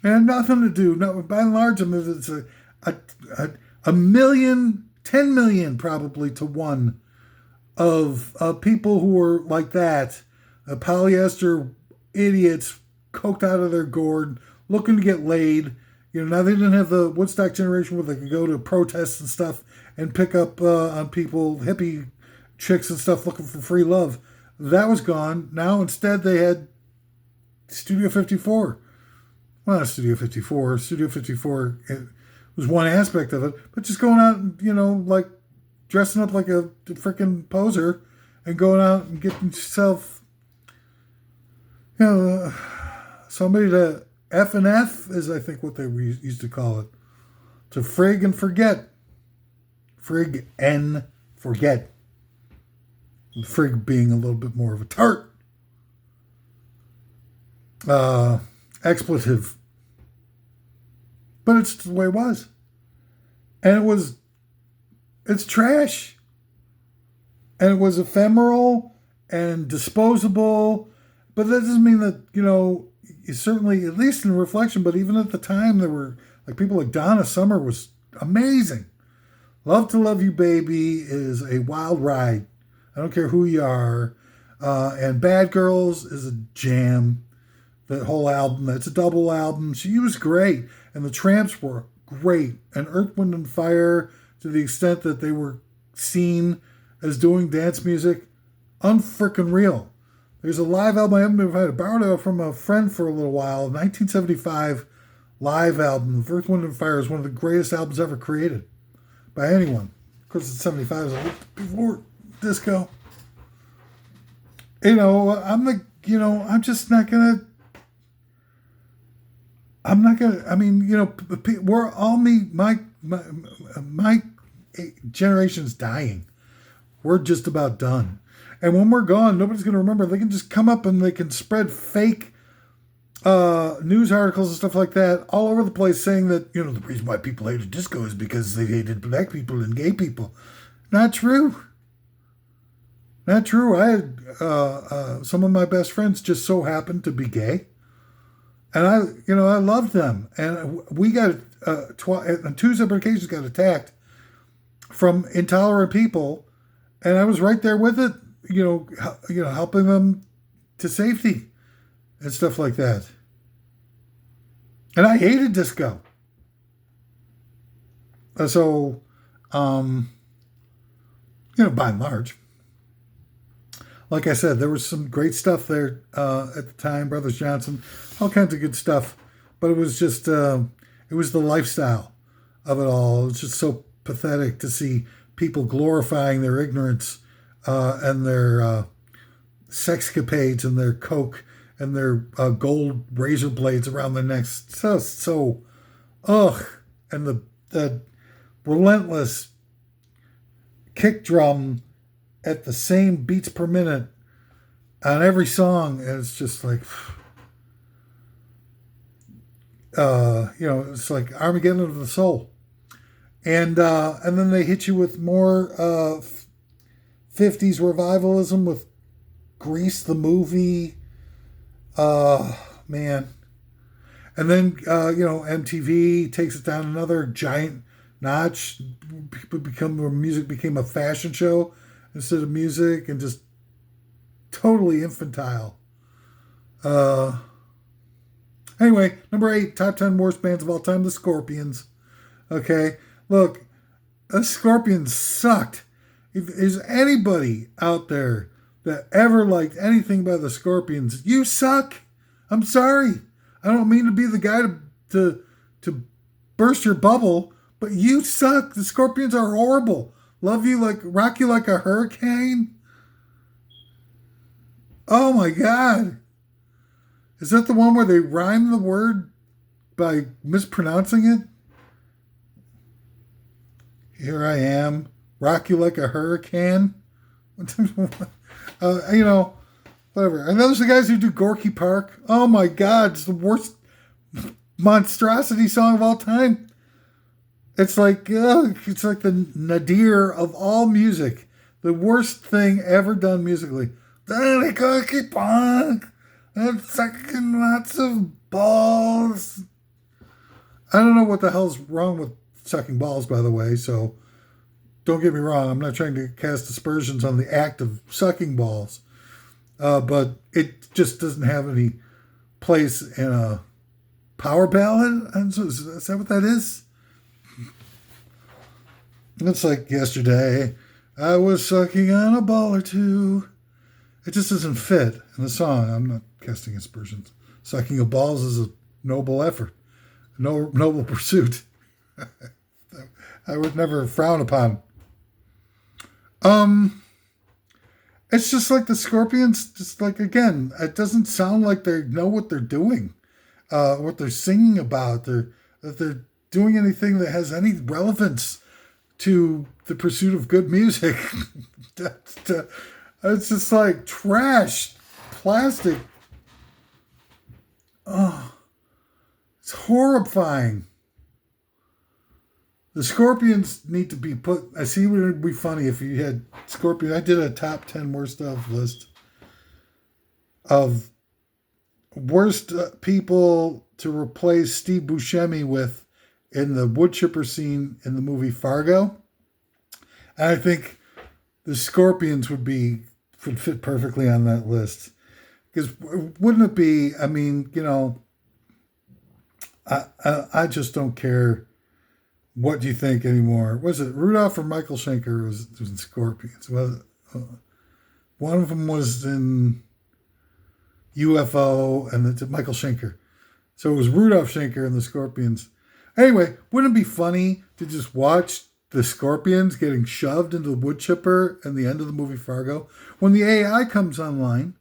and had nothing to do. No, by and large, I mean, it's a million, 10 million probably to one of people who were like that, polyester idiots, coked out of their gourd, looking to get laid. Now they didn't have the Woodstock generation where they could go to protests and stuff and pick up on people, hippie chicks and stuff looking for free love. That was gone. Now instead they had Studio 54. Well, not Studio 54. Studio 54 was one aspect of it, but just going out and, like dressing up like a freaking poser and going out and getting yourself somebody to F and F is, I think, what they used to call it. To frig and forget. Frig and forget. And frig being a little bit more of a tart expletive. But it's the way it was. And it's trash. And it was ephemeral and disposable. But that doesn't mean that, certainly, at least in reflection, but even at the time, there were like people like Donna Summer was amazing. Love to Love You Baby is a wild ride. I don't care who you are. And Bad Girls is a jam. That whole album, that's a double album. She was great. And the Tramps were great. And Earth, Wind and Fire, to the extent that they were seen as doing dance music, unfrickin' real. There's a live album I haven't been able to borrow from a friend for a little while. 1975 live album. Earth, Wind and Fire is one of the greatest albums ever created by anyone. Of course, it's 75, it's a little before disco. I'm just not gonna. I mean, we're all my generation's dying. We're just about done. And when we're gone, nobody's going to remember. They can just come up and they can spread fake news articles and stuff like that all over the place saying that, the reason why people hated disco is because they hated black people and gay people. Not true. Not true. I had some of my best friends just so happened to be gay. And I loved them. And we got, on two separate occasions, got attacked from intolerant people. And I was right there with it, helping them to safety and stuff like that. And I hated disco. So, by and large, like I said, there was some great stuff there at the time, Brothers Johnson, all kinds of good stuff. But it was just, it was the lifestyle of it all. It was just so pathetic to see people glorifying their ignorance and their sexcapades and their coke and their gold razor blades around their necks. So, and the relentless kick drum at the same beats per minute on every song. And it's just like, it's like Armageddon of the soul. And then they hit you with more 50s revivalism with Grease the movie. Man. And then, MTV takes it down another giant notch. Music became a fashion show instead of music, and just totally infantile. Anyway, number 8, top 10 worst bands of all time, the Scorpions. Okay, look, the Scorpions sucked. If there's anybody out there that ever liked anything by the Scorpions, you suck. I'm sorry. I don't mean to be the guy to burst your bubble, but you suck. The Scorpions are horrible. Rock you like a hurricane. Oh my God. Is that the one where they rhyme the word by mispronouncing it? Here I am, rock you like a hurricane. Whatever. And those are the guys who do Gorky Park. Oh my God, it's the worst monstrosity song of all time. It's like the nadir of all music. The worst thing ever done musically. Gorky Park. And sucking lots of balls. I don't know what the hell's wrong with sucking balls, by the way, so don't get me wrong. I'm not trying to cast aspersions on the act of sucking balls. But it just doesn't have any place in a power ballad. Is that what that is? It's like yesterday, I was sucking on a ball or two. It just doesn't fit in the song. I'm not casting aspersions. Sucking of balls is a noble effort, a noble pursuit. I would never frown upon. It's just like the Scorpions, just like, again, it doesn't sound like they know what they're doing, what they're singing about, that they're doing anything that has any relevance to the pursuit of good music. It's just like trash, plastic. Oh, it's horrifying. The Scorpions need to be put. I see it would be funny if you had Scorpion. I did a top 10 worst of list of worst people to replace Steve Buscemi with in the wood chipper scene in the movie Fargo. And I think the Scorpions would fit perfectly on that list. Because wouldn't it be, I mean, I just don't care what do you think anymore. Was it Rudolph or Michael Schenker was in Scorpions? One of them was in UFO and it's Michael Schenker. So it was Rudolph Schenker and the Scorpions. Anyway, wouldn't it be funny to just watch the Scorpions getting shoved into the wood chipper in the end of the movie Fargo? When the AI comes online,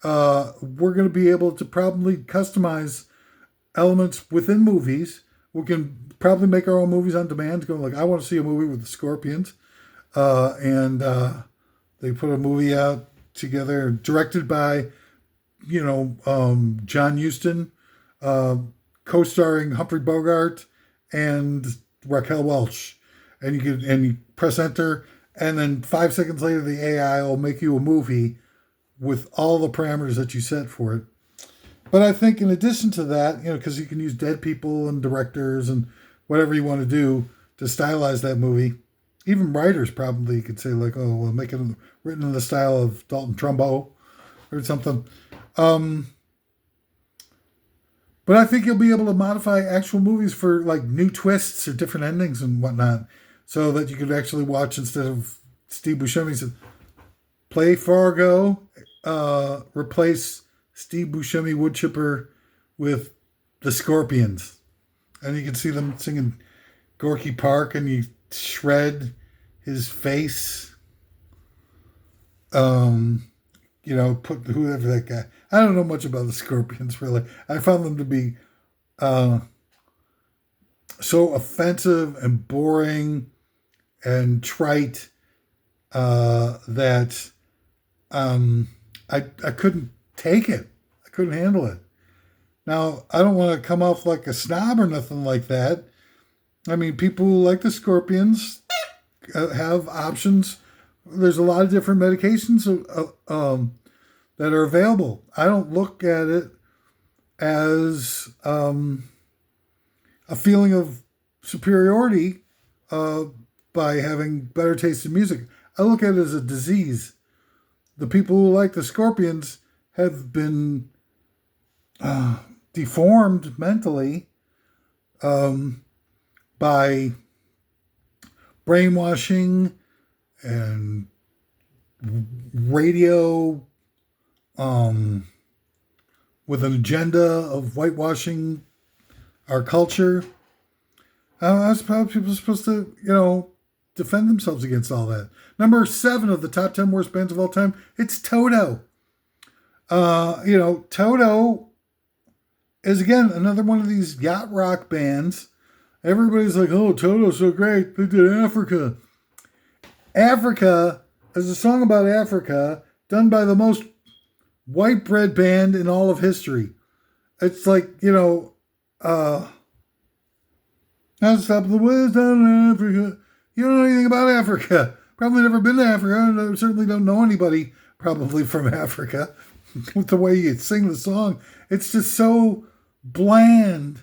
we're going to be able to probably customize elements within movies We can probably make our own movies on demand. Going like, I want to see a movie with the Scorpions, and they put a movie out together, directed by John Huston, co-starring Humphrey Bogart and Raquel Welch, and you press enter, and then 5 seconds later the AI will make you a movie with all the parameters that you set for it. But I think in addition to that, because you can use dead people and directors and whatever you want to do to stylize that movie, even writers probably could say like, oh, we'll make it written in the style of Dalton Trumbo or something. But I think you'll be able to modify actual movies for like new twists or different endings and whatnot, so that you could actually watch, instead of Steve Buscemi said, play Fargo, replace Steve Buscemi wood chipper with the Scorpions, and you can see them singing Gorky Park, and you shred his face. Put whoever that guy. I don't know much about the Scorpions, really. I found them to be so offensive and boring and trite that I couldn't take it. I couldn't handle it. Now, I don't want to come off like a snob or nothing like that. I mean, people who like the Scorpions have options. There's a lot of different medications that are available. I don't look at it as a feeling of superiority by having better taste in music. I look at it as a disease. The people who like the Scorpions have been deformed mentally by brainwashing and radio with an agenda of whitewashing our culture. I suppose people are supposed to, defend themselves against all that. Number 7 of the top 10 worst bands of all time, it's Toto. Toto is, again, another one of these yacht rock bands. Everybody's like, oh, Toto's so great. They did Africa. Africa is a song about Africa done by the most white bread band in all of history. It's like, I'll stop the west down in Africa. You don't know anything about Africa. Probably never been to Africa. I certainly don't know anybody probably from Africa. With the way you sing the song, it's just so bland.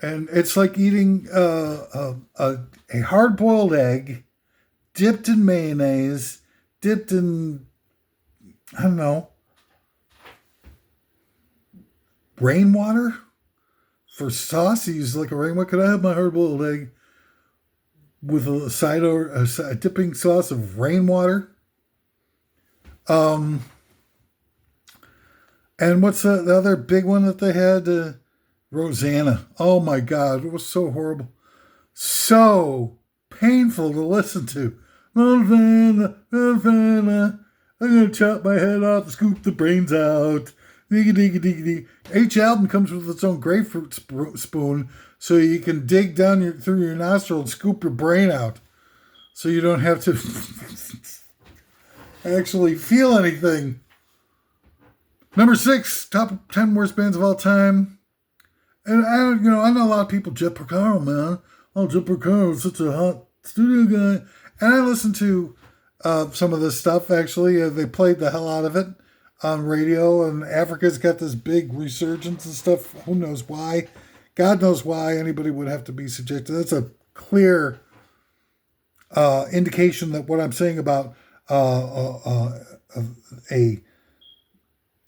And it's like eating a hard-boiled egg dipped in mayonnaise, dipped in, I don't know, rainwater for sauce. You use like a rainwater. Could I have my hard-boiled egg with a dipping sauce of rainwater? And what's the other big one that they had? Rosanna. Oh my God, it was so horrible. So painful to listen to. Rosanna, Rosanna, I'm going to chop my head off and scoop the brains out. Diggy, diggy, diggy, diggy. Each album comes with its own grapefruit spoon, so you can dig down through your nostril and scoop your brain out. So you don't have to actually feel anything. Number 6, top 10 worst bands of all time. And I know a lot of people, Jet Porcaro, man. Oh, Jet Porcaro is such a hot studio guy. And I listened to some of this stuff, actually. They played the hell out of it on radio, and Africa's got this big resurgence and stuff. Who knows why? God knows why anybody would have to be subjected. That's a clear indication that what I'm saying about a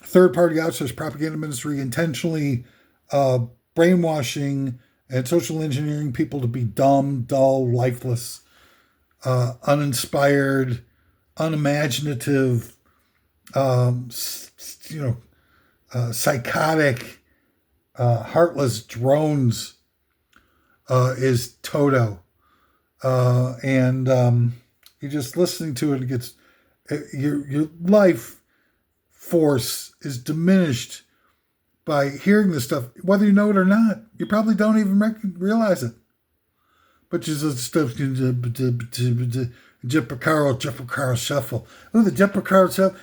third-party outsourced propaganda ministry intentionally brainwashing and social engineering people to be dumb, dull, lifeless, uninspired, unimaginative, psychotic, heartless drones is Toto. And you're just listening to it, it gets your life force is diminished by hearing this stuff, whether you know it or not. You probably don't even realize it. But just the stuff, Jepper Shuffle. Oh, the Jepper Shuffle,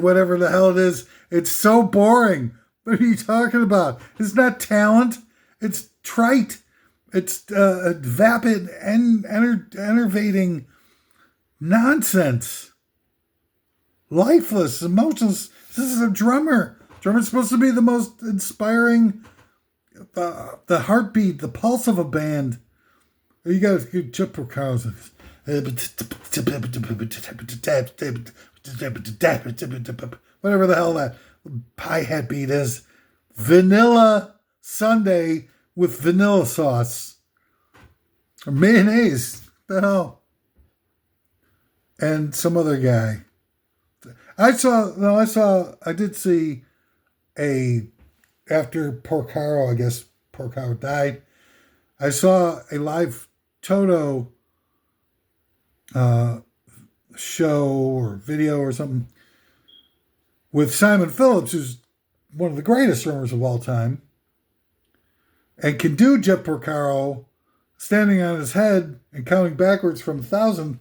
whatever the hell it is. It's so boring. What are you talking about? It's not talent. It's trite. It's vapid and enervating nonsense. Lifeless, emotionless. This is a drummer. Drummer's supposed to be the most inspiring, the heartbeat, the pulse of a band. You got to get Chip Carlson. Whatever the hell that hi-hat beat is. Vanilla sundae with vanilla sauce. Or mayonnaise. The hell. And some other guy. I did see after Porcaro, I guess Porcaro died, I saw a live Toto show or video or something with Simon Phillips, who's one of the greatest drummers of all time, and can do Jeff Porcaro standing on his head and counting backwards from 1,000.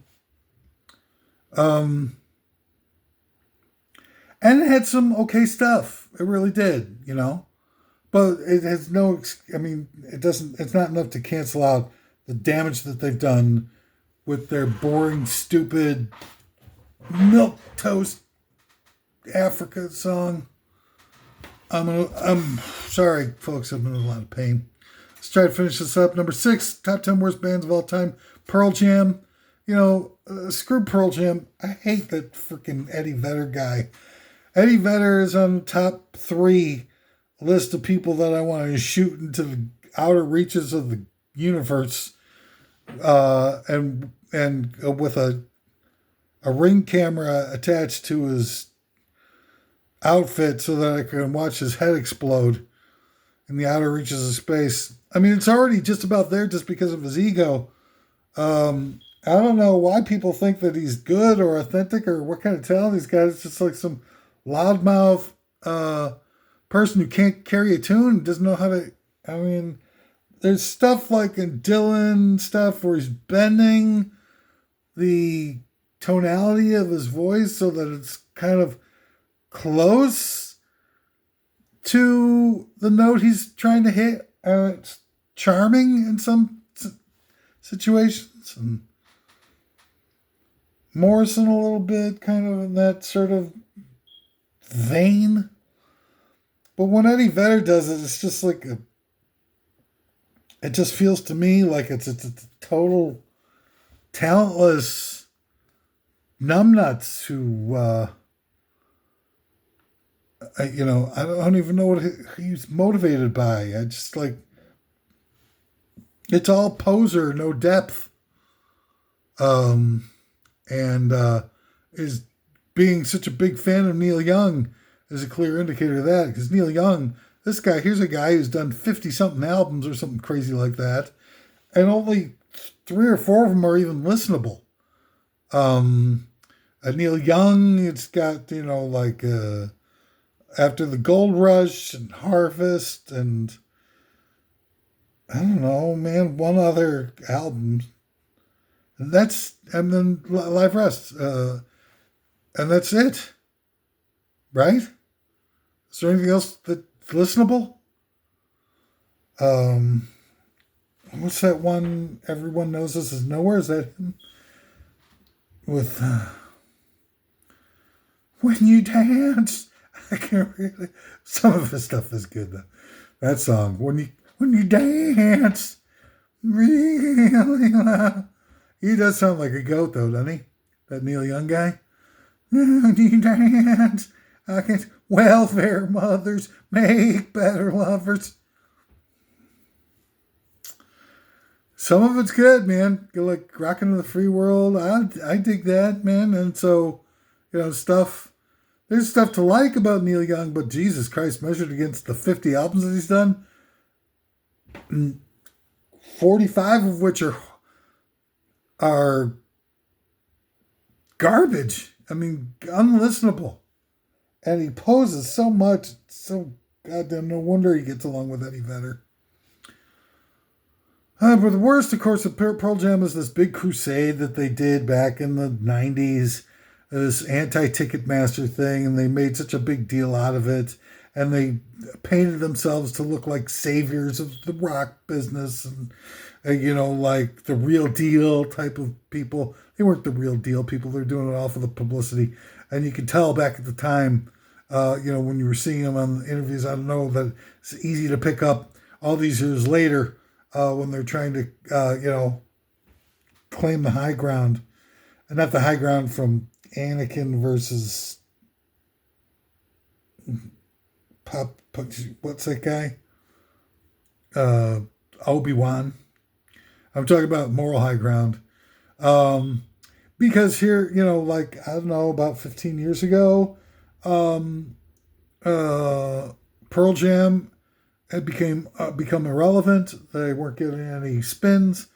And it had some okay stuff. It really did, But it has it's not enough to cancel out the damage that they've done with their boring, stupid milquetoast Africa song. I'm sorry, folks, I'm in a lot of pain. Let's try to finish this up. Number 6, top 10 worst bands of all time, Pearl Jam. Screw Pearl Jam. I hate that freaking Eddie Vedder guy. Eddie Vedder is on the top 3 list of people that I want to shoot into the outer reaches of the universe, and with a ring camera attached to his outfit so that I can watch his head explode in the outer reaches of space. I mean, it's already just about there just because of his ego. I don't know why people think that he's good or authentic or what kind of talent he's got. It's just like some loudmouth person who can't carry a tune, doesn't know how to. I mean, there's stuff like in Dylan stuff where he's bending the tonality of his voice so that it's kind of close to the note he's trying to hit. It's charming in some situations. And Morrison a little bit, kind of in that sort of vein. But when Eddie Vedder does it, it's just like it just feels to me like it's a total talentless numbnuts who, I don't even know what he's motivated by. I just like, it's all poser, no depth. And is being such a big fan of Neil Young is a clear indicator of that, because Neil Young, here's a guy who's done 50-something albums or something crazy like that, and only 3 or 4 of them are even listenable. Neil Young, it's got, After the Gold Rush and Harvest and I don't know, man, one other album. And then Live Rest. And that's it. Right? Is there anything else that's listenable? What's that one everyone knows this is nowhere? Is that him? With When You Dance. I can't really. Some of his stuff is good though. That song, when you dance, really loud. He does sound like a goat though, doesn't he? That Neil Young guy. When you dance, I can. Welfare mothers make better lovers. Some of it's good, man. Like Rockin' to the Free World. I dig that, man. And so, stuff. There's stuff to like about Neil Young, but Jesus Christ, measured against the 50 albums that he's done, 45 of which are garbage. I mean, unlistenable. And he poses so much, so goddamn, no wonder he gets along with Eddie Vedder. But the worst, of course, of Pearl Jam is this big crusade that they did back in the 90s, this anti-Ticketmaster thing, and they made such a big deal out of it, and they painted themselves to look like saviors of the rock business, and, like the real deal type of people. They weren't the real deal people. They're doing it all for the publicity. And you could tell back at the time, when you were seeing them on interviews, I don't know that it's easy to pick up all these years later, when they're trying to, claim the high ground. And not the high ground from Anakin versus what's that guy? Obi-Wan. I'm talking about moral high ground. Because here, I don't know, about 15 years ago, Pearl Jam had become irrelevant. They weren't getting any spins,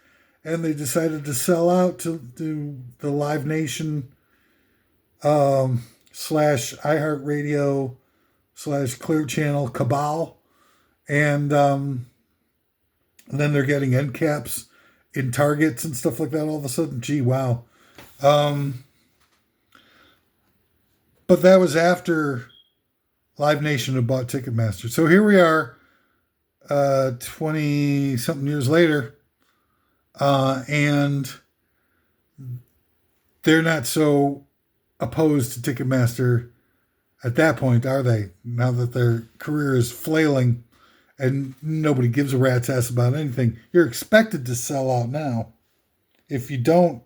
and they decided to sell out to the Live Nation / iHeartRadio / Clear Channel cabal, and then they're getting end caps in Targets and stuff like that. All of a sudden, gee, wow. But that was after Live Nation had bought Ticketmaster. So here we are, 20 something years later, and they're not so opposed to Ticketmaster at that point, are they? Now that their career is flailing and nobody gives a rat's ass about anything, you're expected to sell out now. If you don't,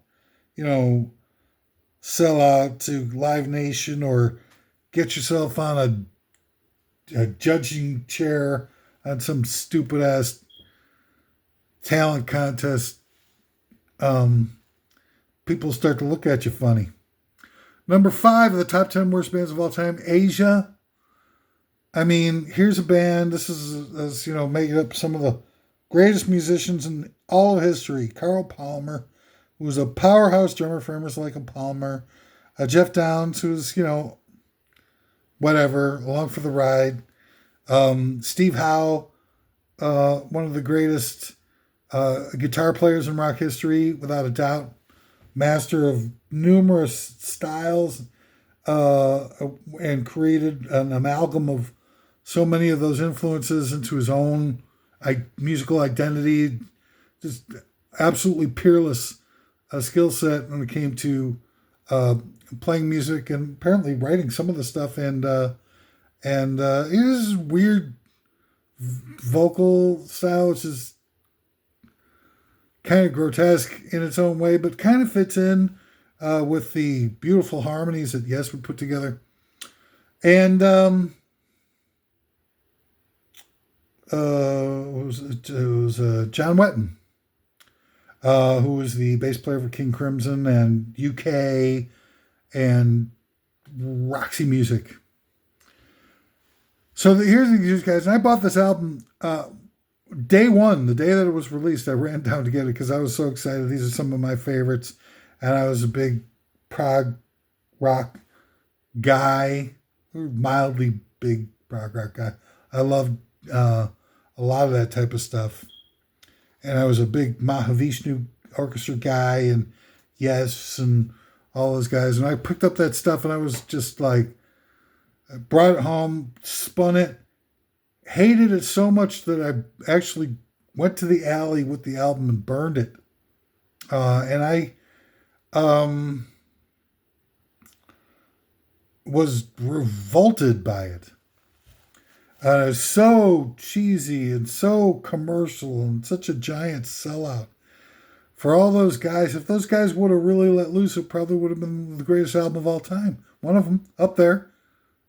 sell out to Live Nation or get yourself on a judging chair on some stupid ass talent contest, people start to look at you funny. Number 5 of the top 10 worst bands of all time, Asia. I mean, here's a band. This is making up some of the greatest musicians in all of history. Carl Palmer, who was a powerhouse drummer for Emerson, Lake and Palmer. Jeff Downs, who's, whatever, along for the ride. Steve Howe, one of the greatest guitar players in rock history, without a doubt. Master of numerous styles, and created an amalgam of so many of those influences into his own musical identity. Just absolutely peerless skill set when it came to playing music and apparently writing some of the stuff. And his weird vocal style, which is kind of grotesque in its own way, but kind of fits in with the beautiful harmonies that Yes would put together. And it was John Wetton, who was the bass player for King Crimson and UK and Roxy Music. So here's these guys, and I bought this album day one, the day that it was released. I ran down to get it because I was so excited. These are some of my favorites, and I was a big prog rock guy, mildly big prog rock guy. I loved a lot of that type of stuff, and I was a big Mahavishnu orchestra guy, and Yes, and all those guys. And I picked up that stuff, and I was just like, I brought it home, spun it, hated it so much that I actually went to the alley with the album and burned it. And I was revolted by it. It was so cheesy and so commercial and such a giant sellout. For all those guys, if those guys would have really let loose, it probably would have been the greatest album of all time. One of them, up there.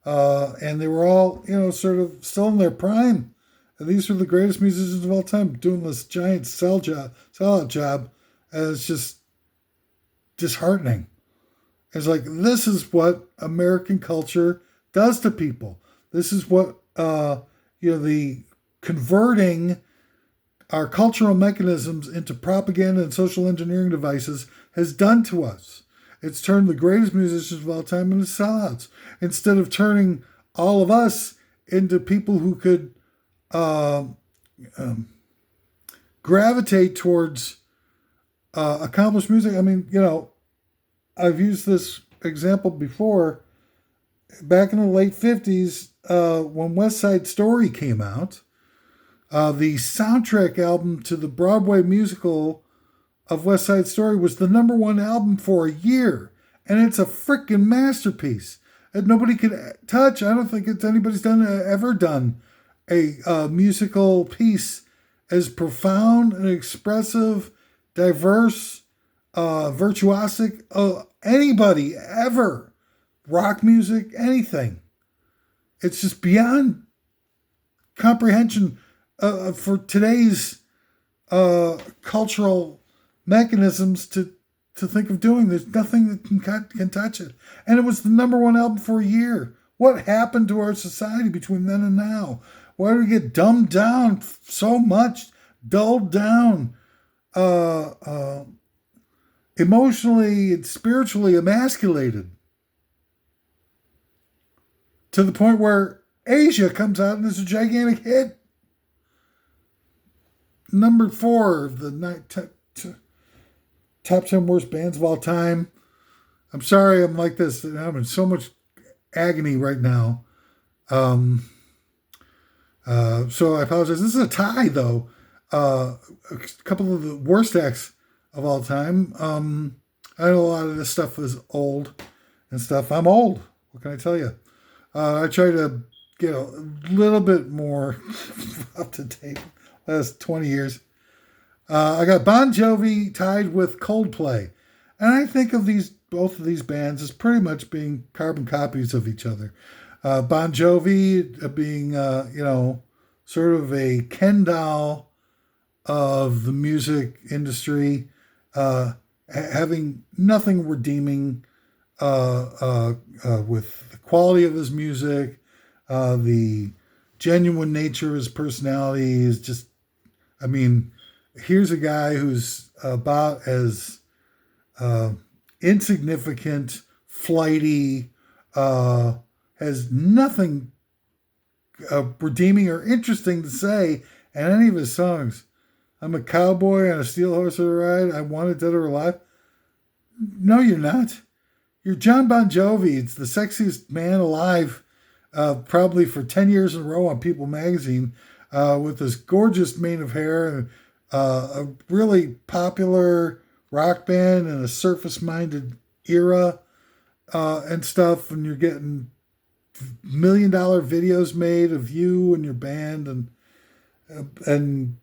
And they were all, sort of still in their prime. And these were the greatest musicians of all time doing this giant sellout job. And it's just disheartening. It's like, this is what American culture does to people. This is what, the converting our cultural mechanisms into propaganda and social engineering devices has done to us. It's turned the greatest musicians of all time into sellouts. Instead of turning all of us into people who could uh, gravitate towards accomplished music. I mean, I've used this example before. Back in the late 50s, when West Side Story came out, the soundtrack album to the Broadway musical of West Side Story was the number one album for a year. And it's a freaking masterpiece that nobody could touch. I don't think anybody's ever done a musical piece as profound and expressive, diverse, virtuosic, anybody ever. Rock music, anything. It's just beyond comprehension for today's cultural mechanisms to think of doing. There's nothing that can touch it. And it was the number one album for a year. What happened to our society between then and now? Why did we get dumbed down so much, dulled down, emotionally and spiritually emasculated? To the point where Asia comes out and is a gigantic hit. Number 4 of the top 10 worst bands of all time. I'm sorry I'm like this. I'm in so much agony right now. So I apologize. This is a tie, though. A couple of the worst acts of all time. I know a lot of this stuff is old and stuff. I'm old. What can I tell you? I try to get a little bit more up to date last 20 years. I got Bon Jovi tied with Coldplay. And I think of both of these bands as pretty much being carbon copies of each other. Bon Jovi being, sort of a Ken doll of the music industry, having nothing redeeming with the quality of his music, the genuine nature of his personality is just, here's a guy who's about as insignificant, flighty, has nothing redeeming or interesting to say in any of his songs. I'm a cowboy on a steel horse at a ride. I wanted dead or alive. No, you're not. You're John Bon Jovi. It's the sexiest man alive, probably for 10 years in a row on People magazine, with this gorgeous mane of hair and a really popular rock band in a surface-minded era and stuff. And you're getting $1 million videos made of you and your band and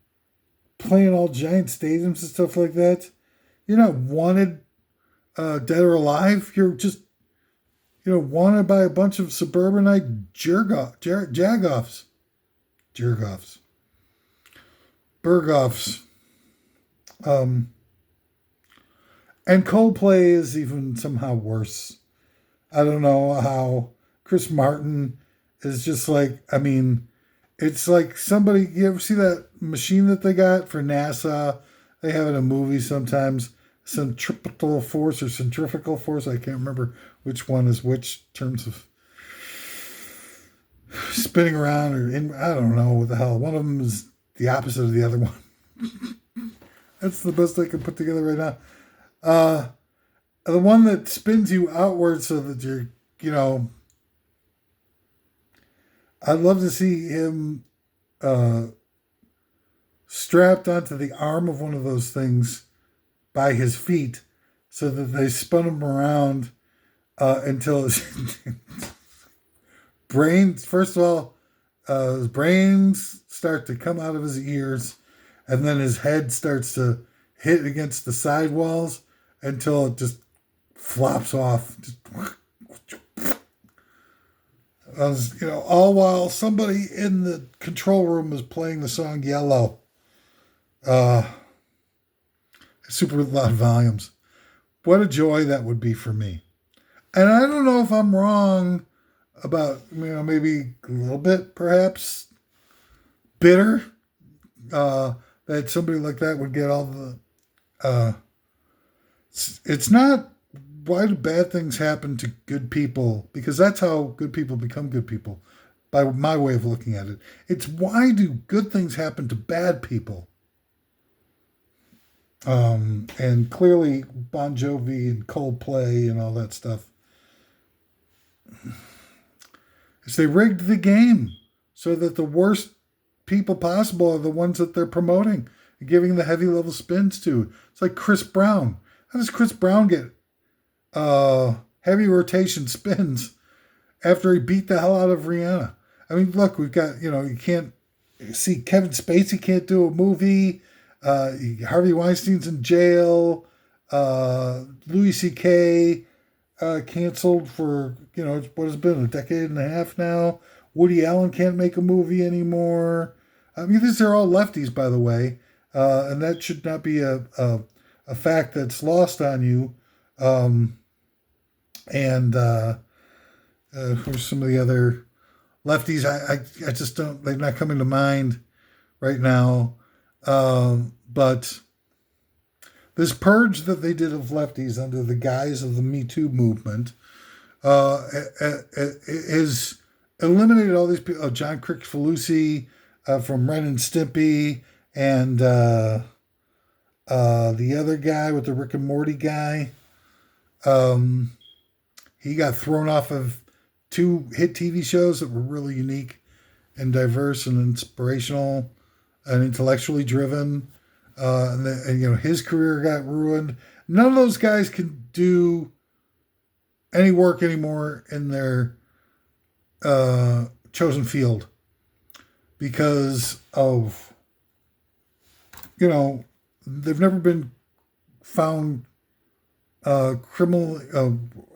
playing all giant stadiums and stuff like that. You're not wanted dead or alive. You're just, wanted by a bunch of suburbanite jagoffs. Berghoffs. And Coldplay is even somehow worse. I don't know how Chris Martin is just like, it's like somebody, you ever see that machine that they got for NASA? They have it in a movie sometimes. Centripetal force or centrifugal force. I can't remember which one is which in terms of spinning around I don't know what the hell. One of them is the opposite of the other one. That's the best I can put together right now. The one that spins you outward so that you're, I'd love to see him strapped onto the arm of one of those things by his feet so that they spun him around until his brains, first of all, his brains start to come out of his ears, and then his head starts to hit against the side walls until it just flops off. All while somebody in the control room is playing the song Yellow. Super loud volumes. What a joy that would be for me. And I don't know if I'm wrong about, maybe a little bit, perhaps, bitter, that somebody like that would get all the... it's not do bad things happen to good people? Because that's how good people become good people, by my way of looking at it. It's why do good things happen to bad people? And clearly Bon Jovi and Coldplay and all that stuff. Is they rigged the game so that the worst people possible are the ones that they're promoting and giving the heavy level spins to. It's like Chris Brown. How does Chris Brown get heavy rotation spins after he beat the hell out of Rihanna? I mean, look, we've got, you can't see Kevin Spacey can't do a movie. Harvey Weinstein's in jail. Louis C.K. Canceled for, what has been a decade and a half now. Woody Allen can't make a movie anymore. I mean, these are all lefties, by the way. And that should not be a fact that's lost on you. Who's some of the other lefties? I just don't, they're not coming to mind right now. But this purge that they did of lefties under the guise of the Me Too movement is eliminated all these people. John Kricfalusi from Ren and Stimpy, and the other guy with the Rick and Morty guy. He got thrown off of 2 hit TV shows that were really unique and diverse and inspirational and intellectually driven. And his career got ruined. None of those guys can do any work anymore in their chosen field because of, they've never been found criminally,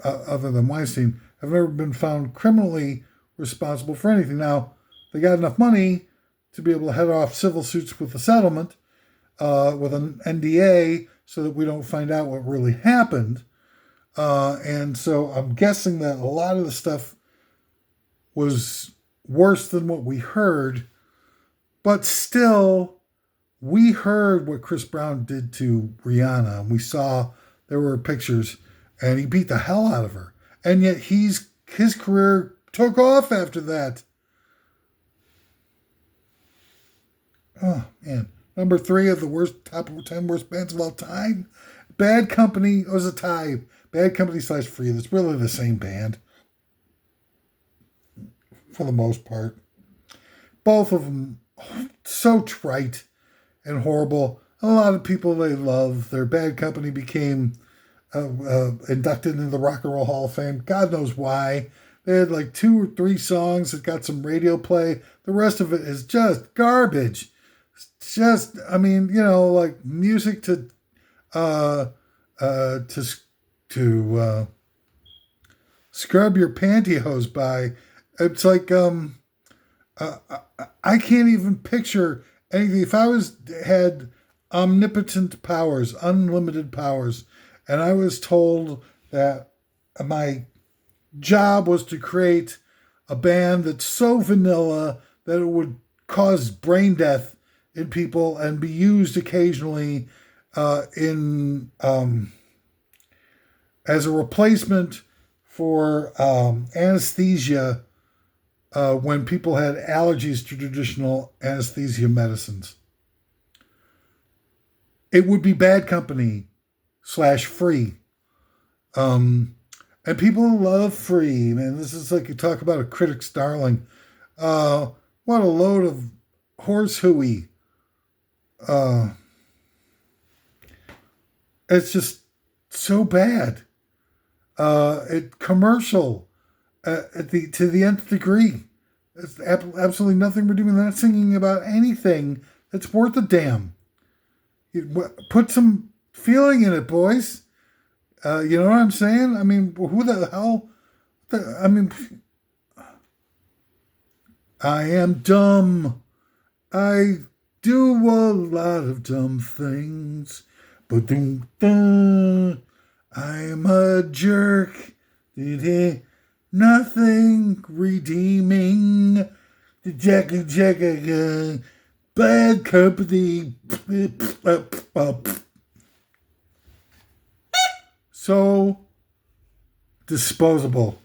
other than Weinstein, have never been found criminally responsible for anything. Now, they got enough money to be able to head off civil suits with a settlement, with an NDA, so that we don't find out what really happened. And so I'm guessing that a lot of the stuff was worse than what we heard, but still, we heard what Chris Brown did to Rihanna, and we saw there were pictures, and he beat the hell out of her. And yet his career took off after that. Oh, man. Number 3 of the top 10 worst bands of all time. Bad Company was a tie. Bad Company / Free. That's really the same band. For the most part. Both of them so trite and horrible. A lot of people they love. Their Bad Company became inducted into the Rock and Roll Hall of Fame. God knows why. They had like 2 or 3 songs that got some radio play. The rest of it is just garbage. It's just, like music to scrub your pantyhose by. It's like I can't even picture anything. If I had omnipotent powers, unlimited powers, and I was told that my job was to create a band that's so vanilla that it would cause brain death in people and be used occasionally as a replacement for anesthesia when people had allergies to traditional anesthesia medicines. It would be Bad Company / Free. And people love Free, man. This is like you talk about a critic's darling. What a load of horse hooey. It's just so bad. It commercial to the nth degree. It's absolutely nothing redeeming. They're not singing about anything that's worth a damn. Put some feeling in it, boys. You know what I'm saying? I mean, who the hell? I am dumb. I do a lot of dumb things. But I'm a jerk. Nothing redeeming. Bad Company. So, disposable.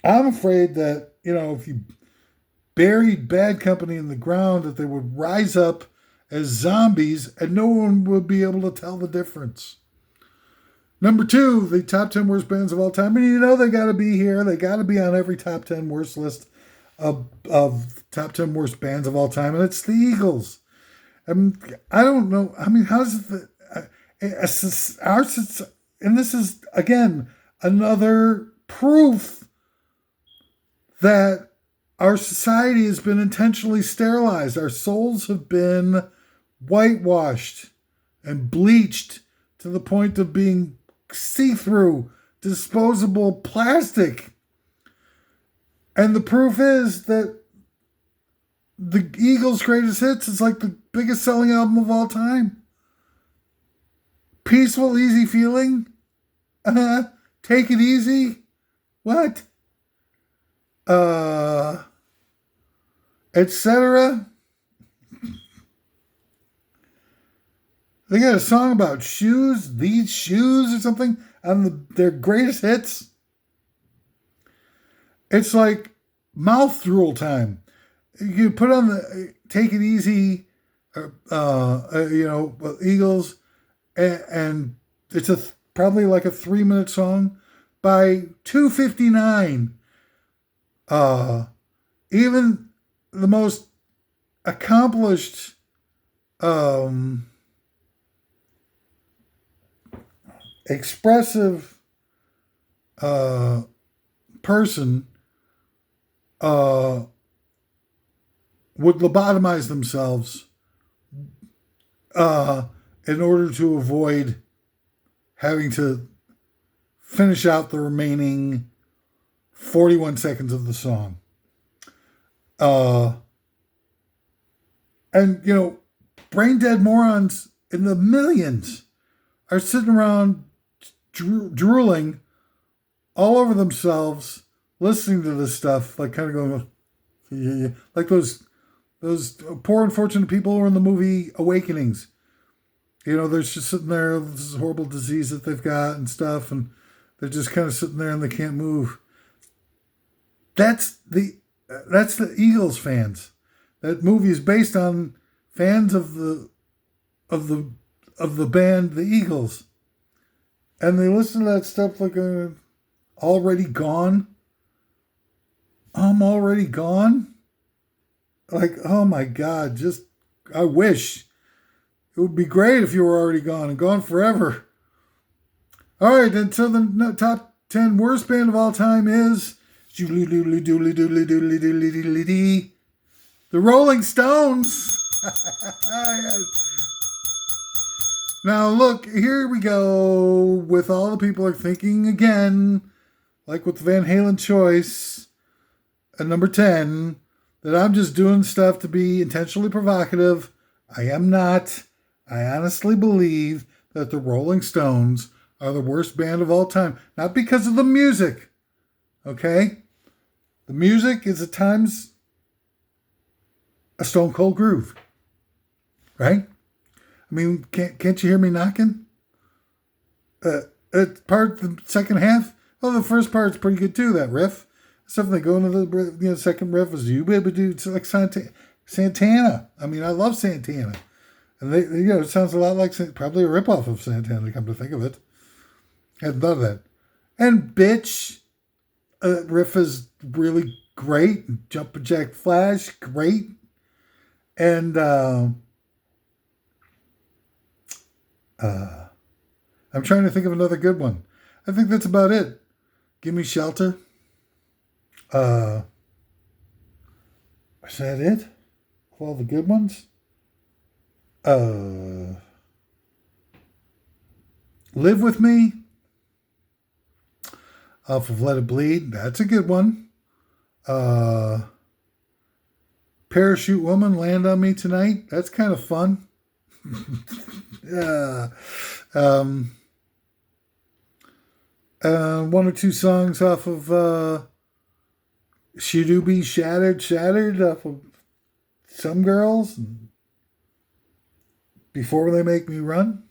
I'm afraid that, if you buried Bad Company in the ground, that they would rise up as zombies and no one would be able to tell the difference. Number 2, the top 10 worst bands of all time. And they got to be here. They got to be on every top 10 worst list of top 10 worst bands of all time. And it's the Eagles. I don't know. How does it... and this is, again, another proof that our society has been intentionally sterilized. Our souls have been whitewashed and bleached to the point of being see-through, disposable plastic. And the proof is that the Eagles' greatest hits is like the biggest selling album of all time. Peaceful, Easy Feeling. Take It Easy. What? Etc. They got a song about shoes, these shoes or something, on their greatest hits. It's like mouth drool time. You put on the Take It Easy, Eagles, and it's probably like a 3-minute song. By 2:59, even the most accomplished expressive person would lobotomize themselves in order to avoid having to finish out the remaining 41 seconds of the song. And, brain dead morons in the millions are sitting around drooling all over themselves, listening to this stuff, like kind of going, yeah. Like those poor unfortunate people who are in the movie Awakenings. They're just sitting there, this is a horrible disease that they've got and stuff, and they're just kind of sitting there and they can't move. That's the Eagles fans. That movie is based on fans of the band the Eagles. And they listen to that stuff like already gone. I'm already gone. Like, oh my God, I wish. It would be great if you were already gone and gone forever. All right, then, so the top 10 worst band of all time is the Rolling Stones. Now, look, here we go with all the people are thinking again, like with the Van Halen choice at number 10, that I'm just doing stuff to be intentionally provocative. I am not. I honestly believe that the Rolling Stones are the worst band of all time. Not because of the music, okay? The music is at times a stone cold groove, right? Can't you hear me knocking? The second half, well, the first part's pretty good too, that riff. Something they go into the second riff is it's like Santana. I love Santana. And it sounds a lot like probably a ripoff of Santana, come to think of it. I hadn't thought of that. And Bitch, riff is really great. Jumpin' Jack Flash, great. And I'm trying to think of another good one. I think that's about it. Give Me Shelter. Is that it? Of all the good ones? Live With Me. Off of Let It Bleed. That's a good one. Parachute Woman, Land on Me Tonight. That's kind of fun. Yeah. One or two songs off of She Do Be Shattered off of Some Girls. Before They Make Me Run.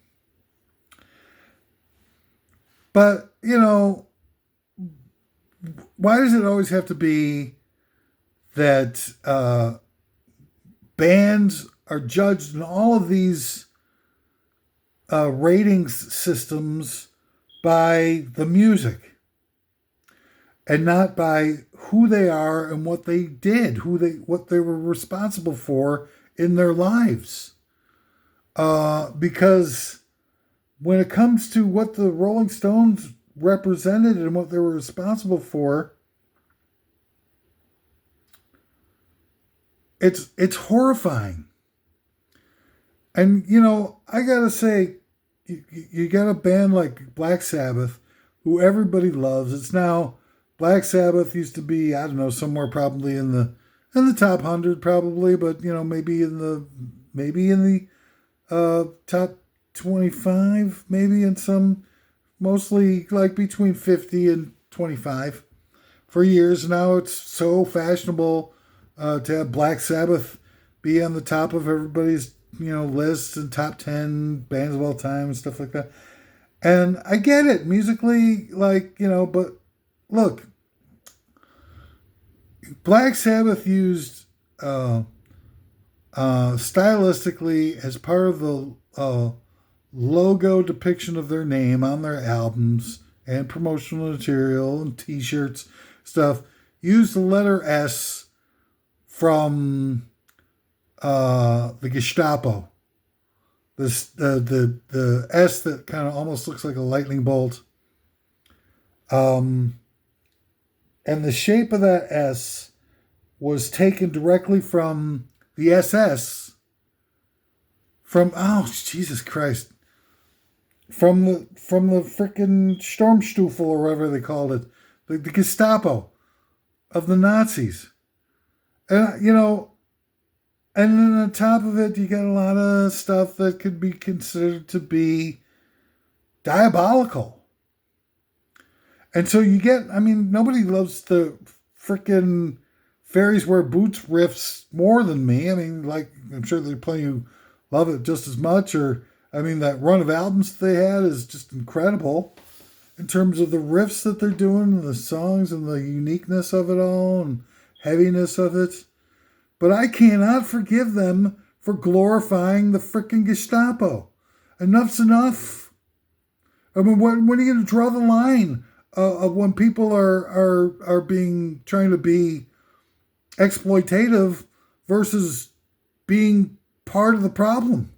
But, you know, why does it always have to be that bands are judged in all of these ratings systems by the music and not by who they are and what they did, what they were responsible for in their lives? Because when it comes to what the Rolling Stones represented and what they were responsible for, it's horrifying. And, you know, I gotta say, you got a band like Black Sabbath, who everybody loves. It's now, Black Sabbath used to be, I don't know, somewhere probably in the top 100 probably, but, you know, maybe in the top 25, maybe in some, mostly like between 50 and 25 for years. Now it's so fashionable to have Black Sabbath be on the top of everybody's, you know, lists and top 10 bands of all time and stuff like that. And I get it musically, like, you know, but look, Black Sabbath used stylistically as part of the logo depiction of their name on their albums and promotional material and t-shirts stuff, used the letter S from the Gestapo. The S that kind of almost looks like a lightning bolt. And the shape of that S was taken directly from the SS. From, oh Jesus Christ, from the frickin' Sturmstufe or whatever they called it, the Gestapo of the Nazis, and you know, and then on top of it, you got a lot of stuff that could be considered to be diabolical, and so you get, I mean, nobody loves the frickin' Fairies Wear Boots riffs more than me. I mean, like, I'm sure there's plenty who love it just as much, or, I mean, that run of albums they had is just incredible in terms of the riffs that they're doing and the songs and the uniqueness of it all and heaviness of it. But I cannot forgive them for glorifying the frickin' Gestapo. Enough's enough. I mean, when are you going to draw the line of when people are being, trying to be exploitative versus being part of the problem?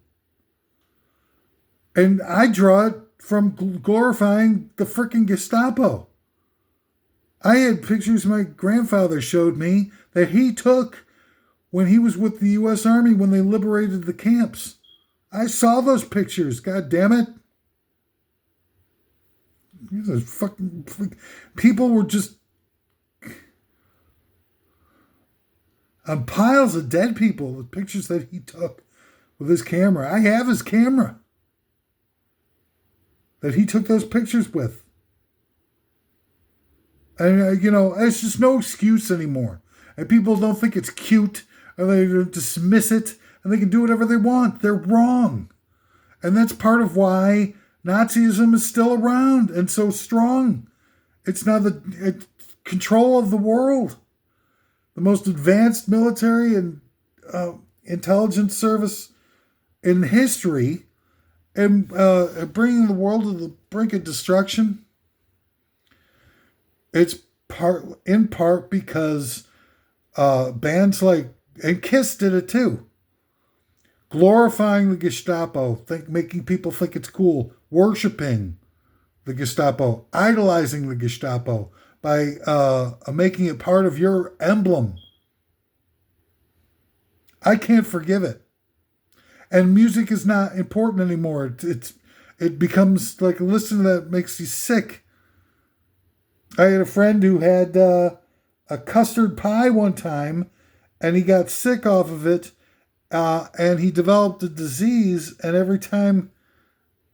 And I draw it from glorifying the frickin' Gestapo. I had pictures my grandfather showed me that he took when he was with the U.S. Army when they liberated the camps. I saw those pictures, god damn it. These fucking people were just on piles of dead people with pictures that he took with his camera. I have his camera that he took those pictures with. And, you know, it's just no excuse anymore. And people don't think it's cute, or they dismiss it, and they can do whatever they want. They're wrong. And that's part of why Nazism is still around and so strong. It's now the control of the world. The most advanced military and intelligence service in history, and bringing the world to the brink of destruction. It's in part because bands like, and Kiss did it too, glorifying the Gestapo, making people think it's cool, worshiping the Gestapo, idolizing the Gestapo by making it part of your emblem. I can't forgive it. And music is not important anymore. It becomes like, listen to that makes you sick. I had a friend who had a custard pie one time, and he got sick off of it, and he developed a disease, and every time,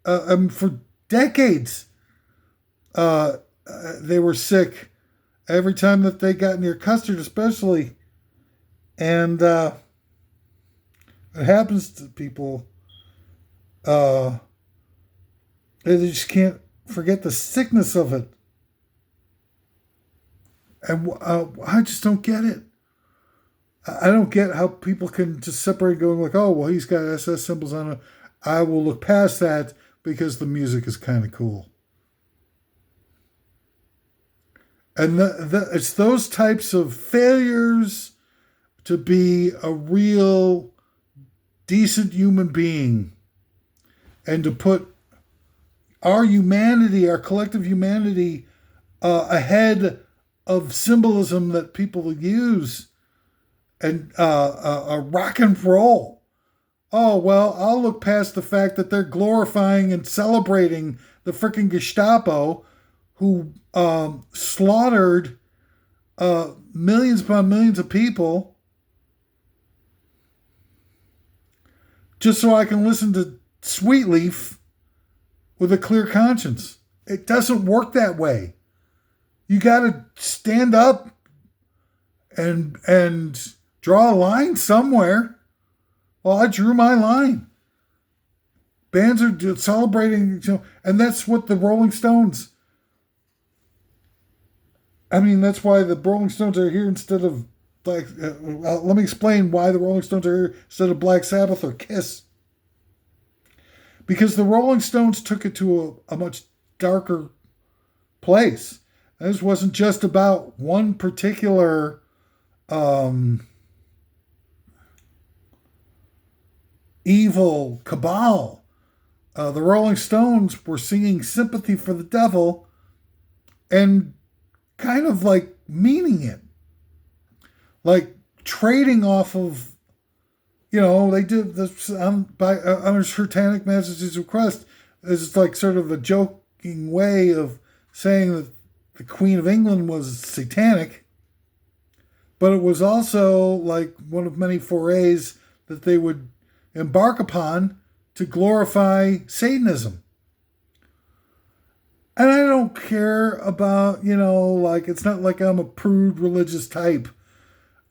for decades, they were sick every time that they got near custard, especially. And it happens to people. They just can't forget the sickness of it. And I just don't get it. I don't get how people can just separate going like, oh, well, he's got SS symbols on it. I will look past that because the music is kind of cool. And it's those types of failures to be a real decent human being and to put our humanity, our collective humanity, ahead of symbolism that people use and rock and roll. Oh, well, I'll look past the fact that they're glorifying and celebrating the freaking Gestapo who slaughtered millions upon millions of people just so I can listen to Sweet Leaf with a clear conscience. It doesn't work that way. You got to stand up and draw a line somewhere. Well, I drew my line. Bands are celebrating, and that's what the Rolling Stones. I mean, that's why the Rolling Stones are here instead of let me explain why the Rolling Stones are here instead of Black Sabbath or Kiss. Because the Rolling Stones took it to a much darker place. And this wasn't just about one particular evil cabal. The Rolling Stones were singing Sympathy for the Devil and kind of like meaning it. Like trading off of, they did this under Satanic Majesty's request. It's like sort of a joking way of saying that the Queen of England was satanic, but it was also like one of many forays that they would embark upon to glorify Satanism. And I don't care about, it's not like I'm a prude religious type.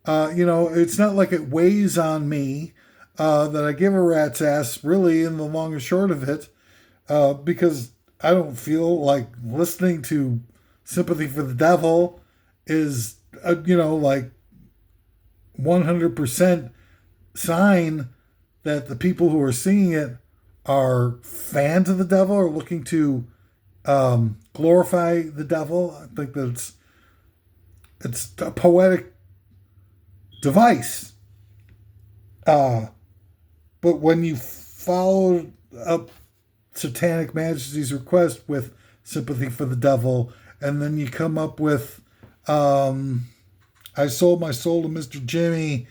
It's not like it weighs on me that I give a rat's ass, really, in the long and short of it, because I don't feel like listening to Sympathy for the Devil is, 100% sign that the people who are singing it are fans of the devil or looking to glorify the devil. I think that it's a poetic device. But when you follow up Satanic Majesty's request with Sympathy for the Devil, and then you come up with I Sold My Soul to Mr. Jimmy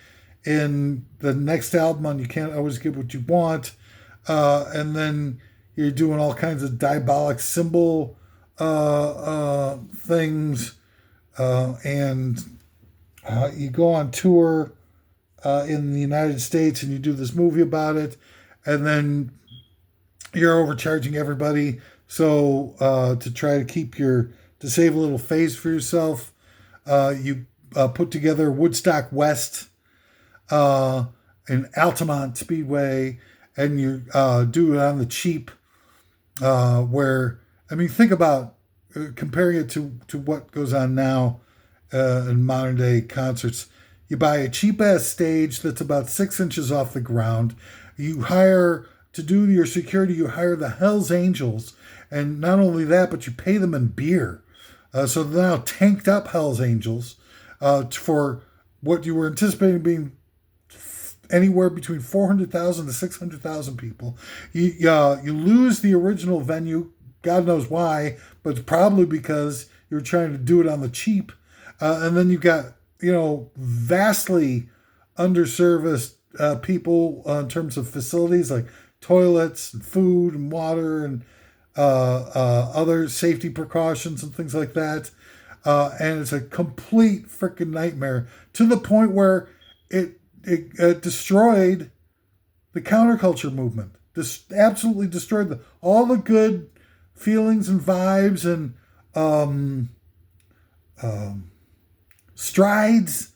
in the next album on You Can't Always Get What You Want, and then you're doing all kinds of diabolic symbol things, and you go on tour in the United States and you do this movie about it, and then you're overcharging everybody. So to try to save a little face for yourself, you put together Woodstock West in Altamont Speedway, and you do it on the cheap, think about comparing it to what goes on now in modern day concerts. You buy a cheap ass stage that's about 6 inches off the ground. You hire, to do your security, you hire the Hells Angels. And not only that, but you pay them in beer. So they're now tanked up Hells Angels for what you were anticipating being anywhere between 400,000 to 600,000 people. You lose the original venue, God knows why, but it's probably because you're trying to do it on the cheap. And then you've got, vastly underserviced people in terms of facilities like toilets and food and water and other safety precautions and things like that. And it's a complete freaking nightmare to the point where it destroyed the counterculture movement. Absolutely destroyed all the good feelings and vibes and strides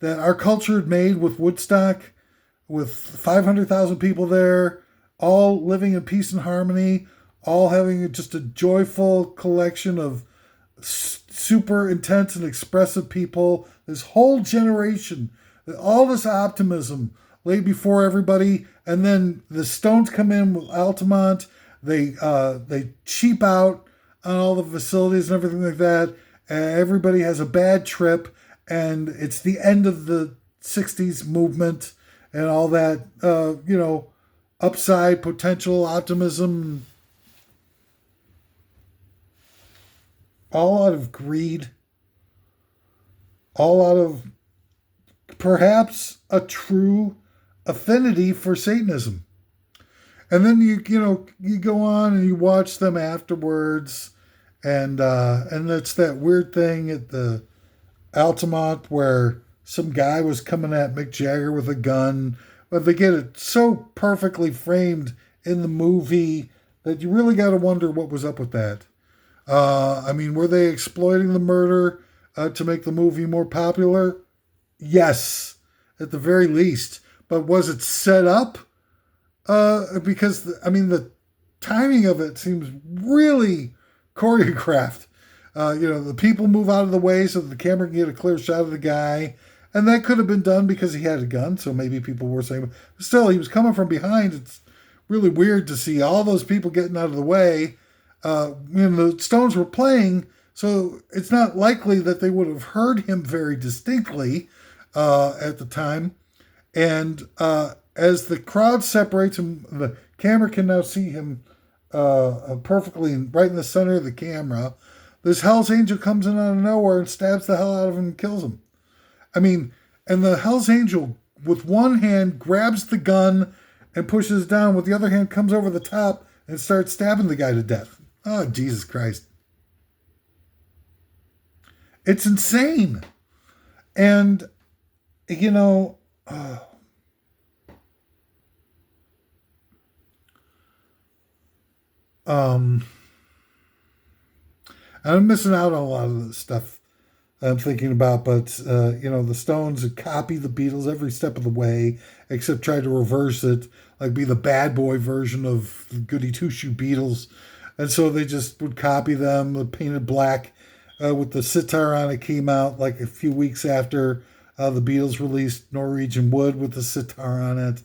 that our culture had made with Woodstock, with 500,000 people there, all living in peace and harmony, all having just a joyful collection of super intense and expressive people. This whole generation, all this optimism laid before everybody, and then the Stones come in with Altamont. They cheap out on all the facilities and everything like that. Everybody has a bad trip, and it's the end of the '60s movement and all that. Upside potential optimism, all out of greed, all out of perhaps a true affinity for Satanism. And then you go on and you watch them afterwards, and it's that weird thing at the Altamont where some guy was coming at Mick Jagger with a gun, but they get it so perfectly framed in the movie that you really got to wonder what was up with that. Were they exploiting the murder to make the movie more popular? Yes, at the very least. But was it set up? Because the timing of it seems really choreographed. The people move out of the way so that the camera can get a clear shot of the guy. And that could have been done because he had a gun, so maybe people were saying, but still, he was coming from behind. It's really weird to see all those people getting out of the way. The Stones were playing, so it's not likely that they would have heard him very distinctly at the time. And as the crowd separates him, the camera can now see him perfectly right in the center of the camera. This Hell's Angel comes in out of nowhere and stabs the hell out of him and kills him. And the Hell's Angel, with one hand, grabs the gun and pushes down. With the other hand, comes over the top and starts stabbing the guy to death. Oh, Jesus Christ. It's insane. And, I'm missing out on a lot of this stuff I'm thinking about, but the Stones copy the Beatles every step of the way, except try to reverse it, like be the bad boy version of the Goody Two Shoe Beatles, and so they just would copy them. The Painted Black with the sitar on it came out like a few weeks after the Beatles released Norwegian Wood with the sitar on it,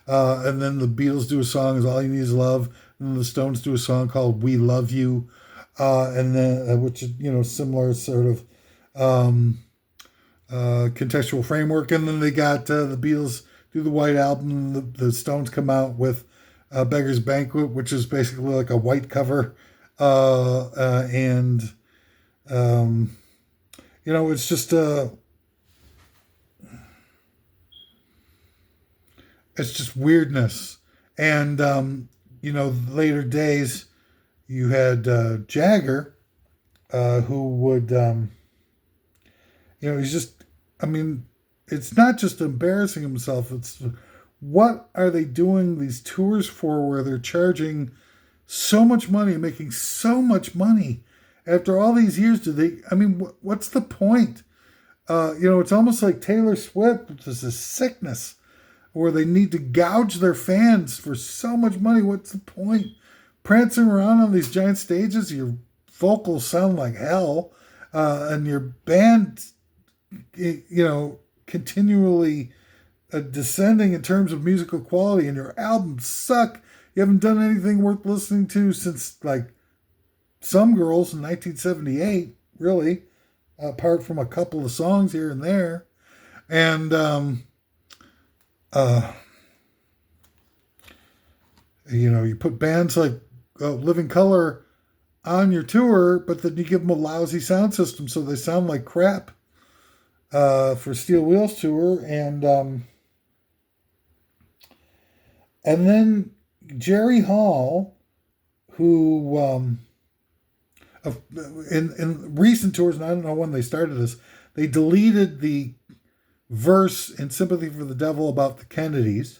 and then the Beatles do a song is All You Need Is Love, and then the Stones do a song called We Love You, and then which is similar sort of contextual framework. And then they got the Beatles do the White Album. The Stones come out with Beggar's Banquet, which is basically like a white cover. It's just it's just weirdness. And later days you had Jagger, who would he's just, it's not just embarrassing himself. It's what are they doing these tours for where they're charging so much money, making so much money after all these years? What's the point? It's almost like Taylor Swift, which is a sickness where they need to gouge their fans for so much money. What's the point? Prancing around on these giant stages, your vocals sound like hell, and your band continually descending in terms of musical quality, and your albums suck. You haven't done anything worth listening to since like Some Girls in 1978, really, apart from a couple of songs here and there. And you put bands like Living Colour on your tour, but then you give them a lousy sound system, so they sound like crap. For Steel Wheels tour, and then Jerry Hall, who in recent tours, and I don't know when they started this, they deleted the verse in Sympathy for the Devil about the Kennedys,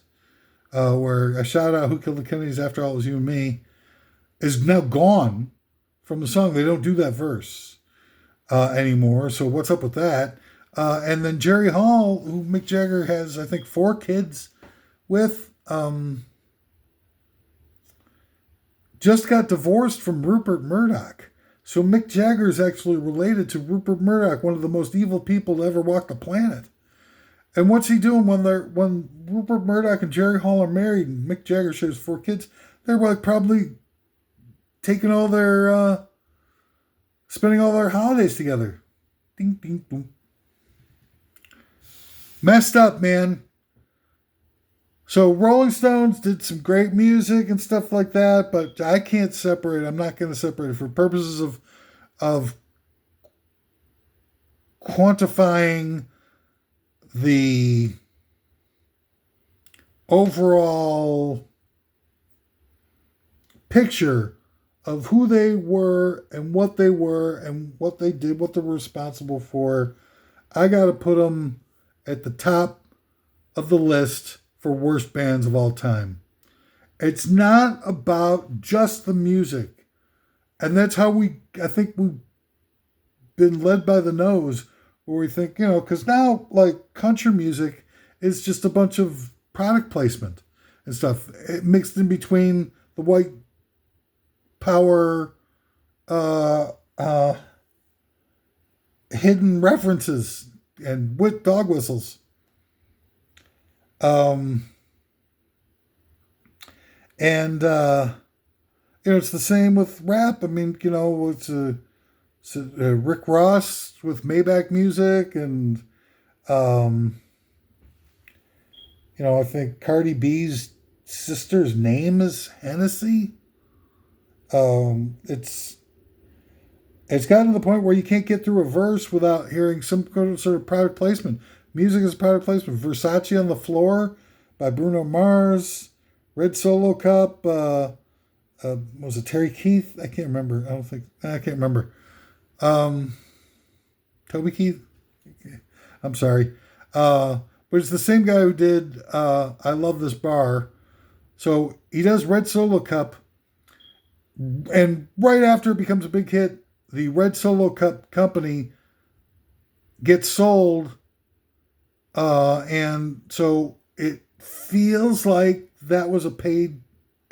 where I shout out "Who Killed the Kennedys After All It Was You and Me," is now gone from the song. They don't do that verse anymore. So what's up with that? And then Jerry Hall, who Mick Jagger has, I think, 4 kids with, just got divorced from Rupert Murdoch. So Mick Jagger is actually related to Rupert Murdoch, one of the most evil people to ever walk the planet. And what's he doing when Rupert Murdoch and Jerry Hall are married and Mick Jagger shares 4 kids? They're like probably taking all their spending all their holidays together. Ding ding boom. Messed up, man. So Rolling Stones did some great music and stuff like that, but I can't separate. I'm not going to separate it for purposes of quantifying the overall picture of who they were and what they were and what they did, what they were responsible for. I got to put them at the top of the list for worst bands of all time. It's not about just the music. And that's how I think we've been led by the nose, where we think, because now, like, country music is just a bunch of product placement and stuff. It mixed in between the white power hidden references and with dog whistles. It's the same with rap. I mean, it's Rick Ross with Maybach Music, and I think Cardi B's sister's name is Hennessy. It's gotten to the point where you can't get through a verse without hearing some sort of product placement. Music is product placement. Versace on the Floor by Bruno Mars. Red Solo Cup. Was it Terry Keith? I can't remember. I can't remember. Toby Keith? I'm sorry. But it's the same guy who did I Love This Bar. So he does Red Solo Cup. And right after it becomes a big hit, the Red Solo Cup company gets sold. And so it feels like that was a paid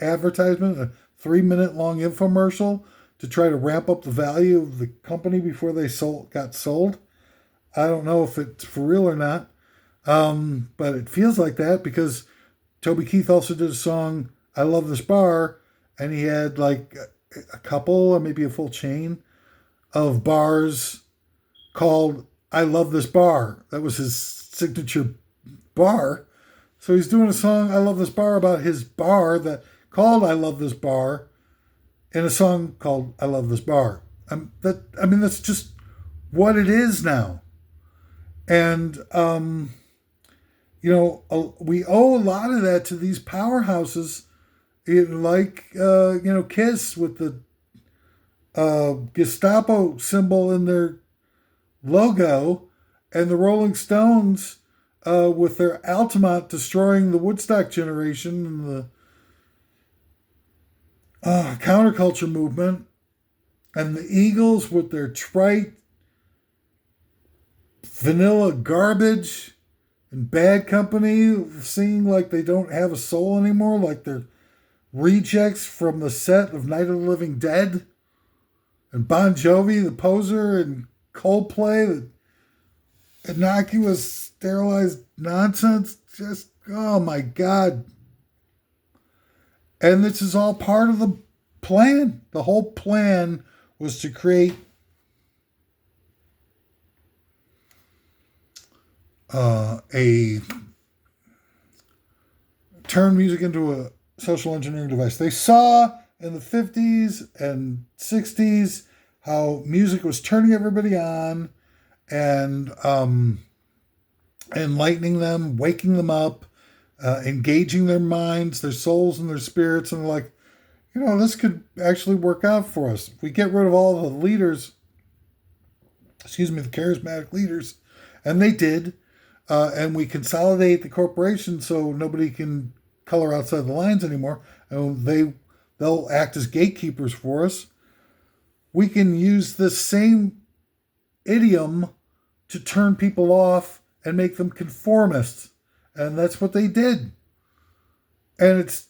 advertisement, a 3-minute long infomercial to try to ramp up the value of the company before they got sold. I don't know if it's for real or not. But it feels like that because Toby Keith also did a song, I Love This Bar, and he had like a couple or maybe a full chain of bars called I Love This Bar. That was his signature bar. So he's doing a song, I Love This Bar, about his bar that called I Love This Bar in a song called I Love This Bar. That's just what it is now. And, we owe a lot of that to these powerhouses, like, Kiss with the Gestapo symbol in their logo, and the Rolling Stones with their Altamont destroying the Woodstock generation and the counterculture movement, and the Eagles with their trite vanilla garbage and Bad Company singing like they don't have a soul anymore, like they're rejects from the set of Night of the Living Dead, and Bon Jovi, the poser, and Coldplay, the innocuous, sterilized nonsense. Just, oh my God. And this is all part of the plan. The whole plan was to create turn music into a social engineering device. They saw in the 50s and 60s how music was turning everybody on and enlightening them, waking them up, engaging their minds, their souls, and their spirits. And they're like, this could actually work out for us. If we get rid of all the leaders, the charismatic leaders, and they did, and we consolidate the corporation so nobody can color outside the lines anymore, and they'll act as gatekeepers for us. We can use this same idiom to turn people off and make them conformists. And that's what they did. And it's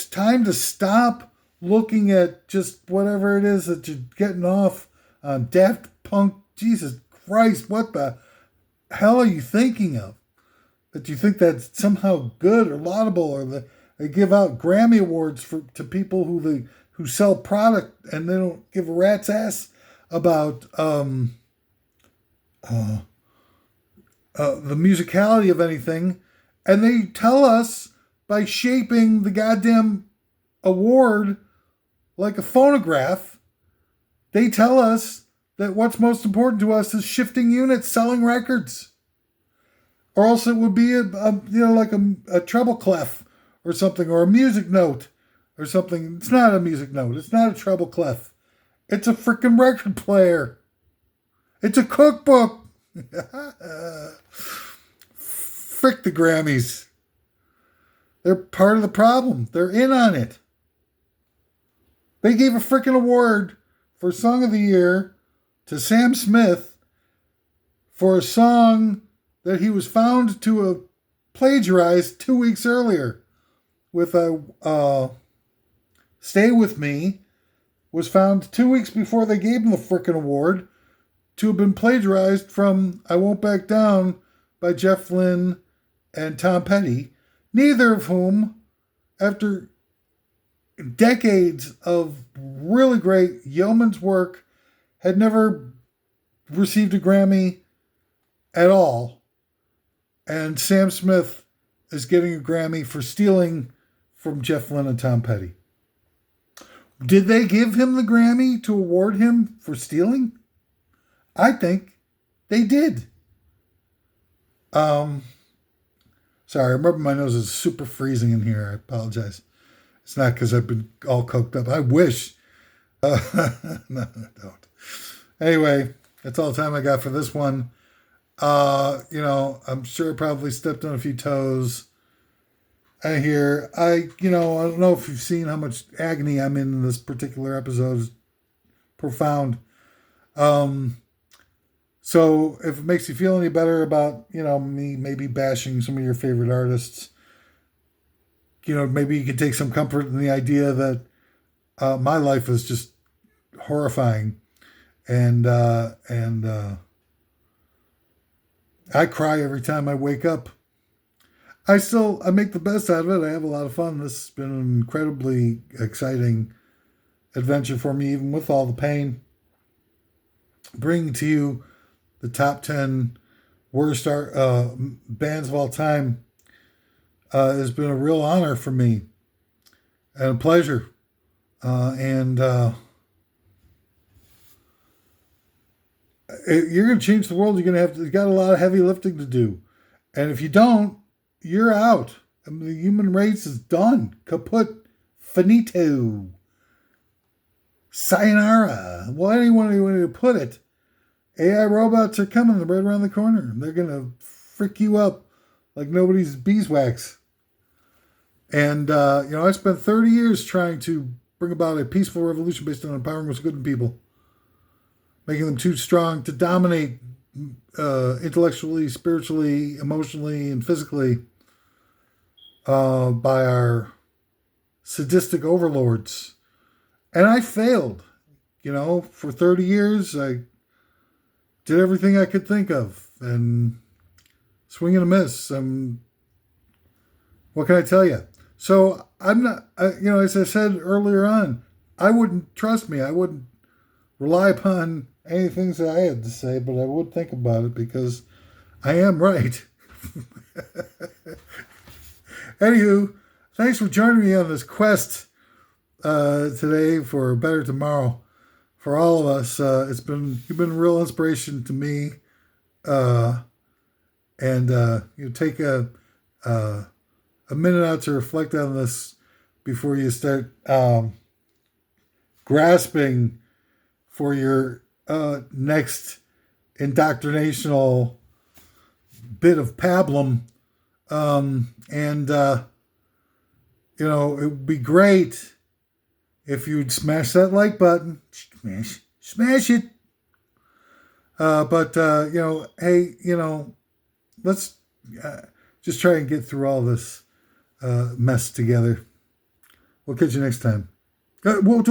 time to stop looking at just whatever it is that you're getting off on Daft Punk. Jesus Christ, what the hell are you thinking of? That you think that's somehow good or laudable, or that they give out Grammy awards to people who sell product and they don't give a rat's ass about the musicality of anything, and they tell us by shaping the goddamn award like a phonograph, they tell us that what's most important to us is shifting units, selling records. Or else it would be like a treble clef or something, or a music note or something. It's not a music note. It's not a treble clef. It's a freaking record player. It's a cookbook. Frick the Grammys. They're part of the problem. They're in on it. They gave a freaking award for Song of the Year to Sam Smith for a song that he was found to have plagiarized 2 weeks earlier with a Stay With Me, was found 2 weeks before they gave him the frickin' award to have been plagiarized from I Won't Back Down by Jeff Lynne and Tom Petty, neither of whom, after decades of really great yeoman's work, had never received a Grammy at all. And Sam Smith is getting a Grammy for stealing from Jeff Lynne and Tom Petty. Did they give him the Grammy to award him for stealing? I think they did. Sorry, I remember my nose is super freezing in here. I apologize. It's not because I've been all coked up. I wish. No, I don't. Anyway, that's all the time I got for this one. I'm sure I probably stepped on a few toes. I don't know if you've seen how much agony I'm in this particular episode. It's profound. So if it makes you feel any better about, me maybe bashing some of your favorite artists, maybe you can take some comfort in the idea that my life is just horrifying. And I cry every time I wake up. I make the best out of it. I have a lot of fun. This has been an incredibly exciting adventure for me, even with all the pain. Bringing to you the top 10 worst bands of all time has been a real honor for me and a pleasure. You're going to change the world. You got a lot of heavy lifting to do. And if you don't, you're out. The human race is done. Kaput. Finito. Sayonara. Well, anyone to put it. AI robots are coming. They're right around the corner. They're going to frick you up like nobody's beeswax. And, I spent 30 years trying to bring about a peaceful revolution based on empowering what's good in people. Making them too strong to dominate intellectually, spiritually, emotionally, and physically by our sadistic overlords. And I failed. For 30 years, I did everything I could think of. And swing and a miss. What can I tell you? So I'm not, as I said earlier on, I wouldn't rely upon any things that I had to say, but I would think about it because I am right. Anywho, thanks for joining me on this quest today for a better tomorrow for all of us. You've been a real inspiration to me. Take a minute out to reflect on this before you start grasping for your next indoctrinational bit of pablum. It would be great if you'd smash that like button. Smash it. Let's just try and get through all this mess together. We'll catch you next time. We'll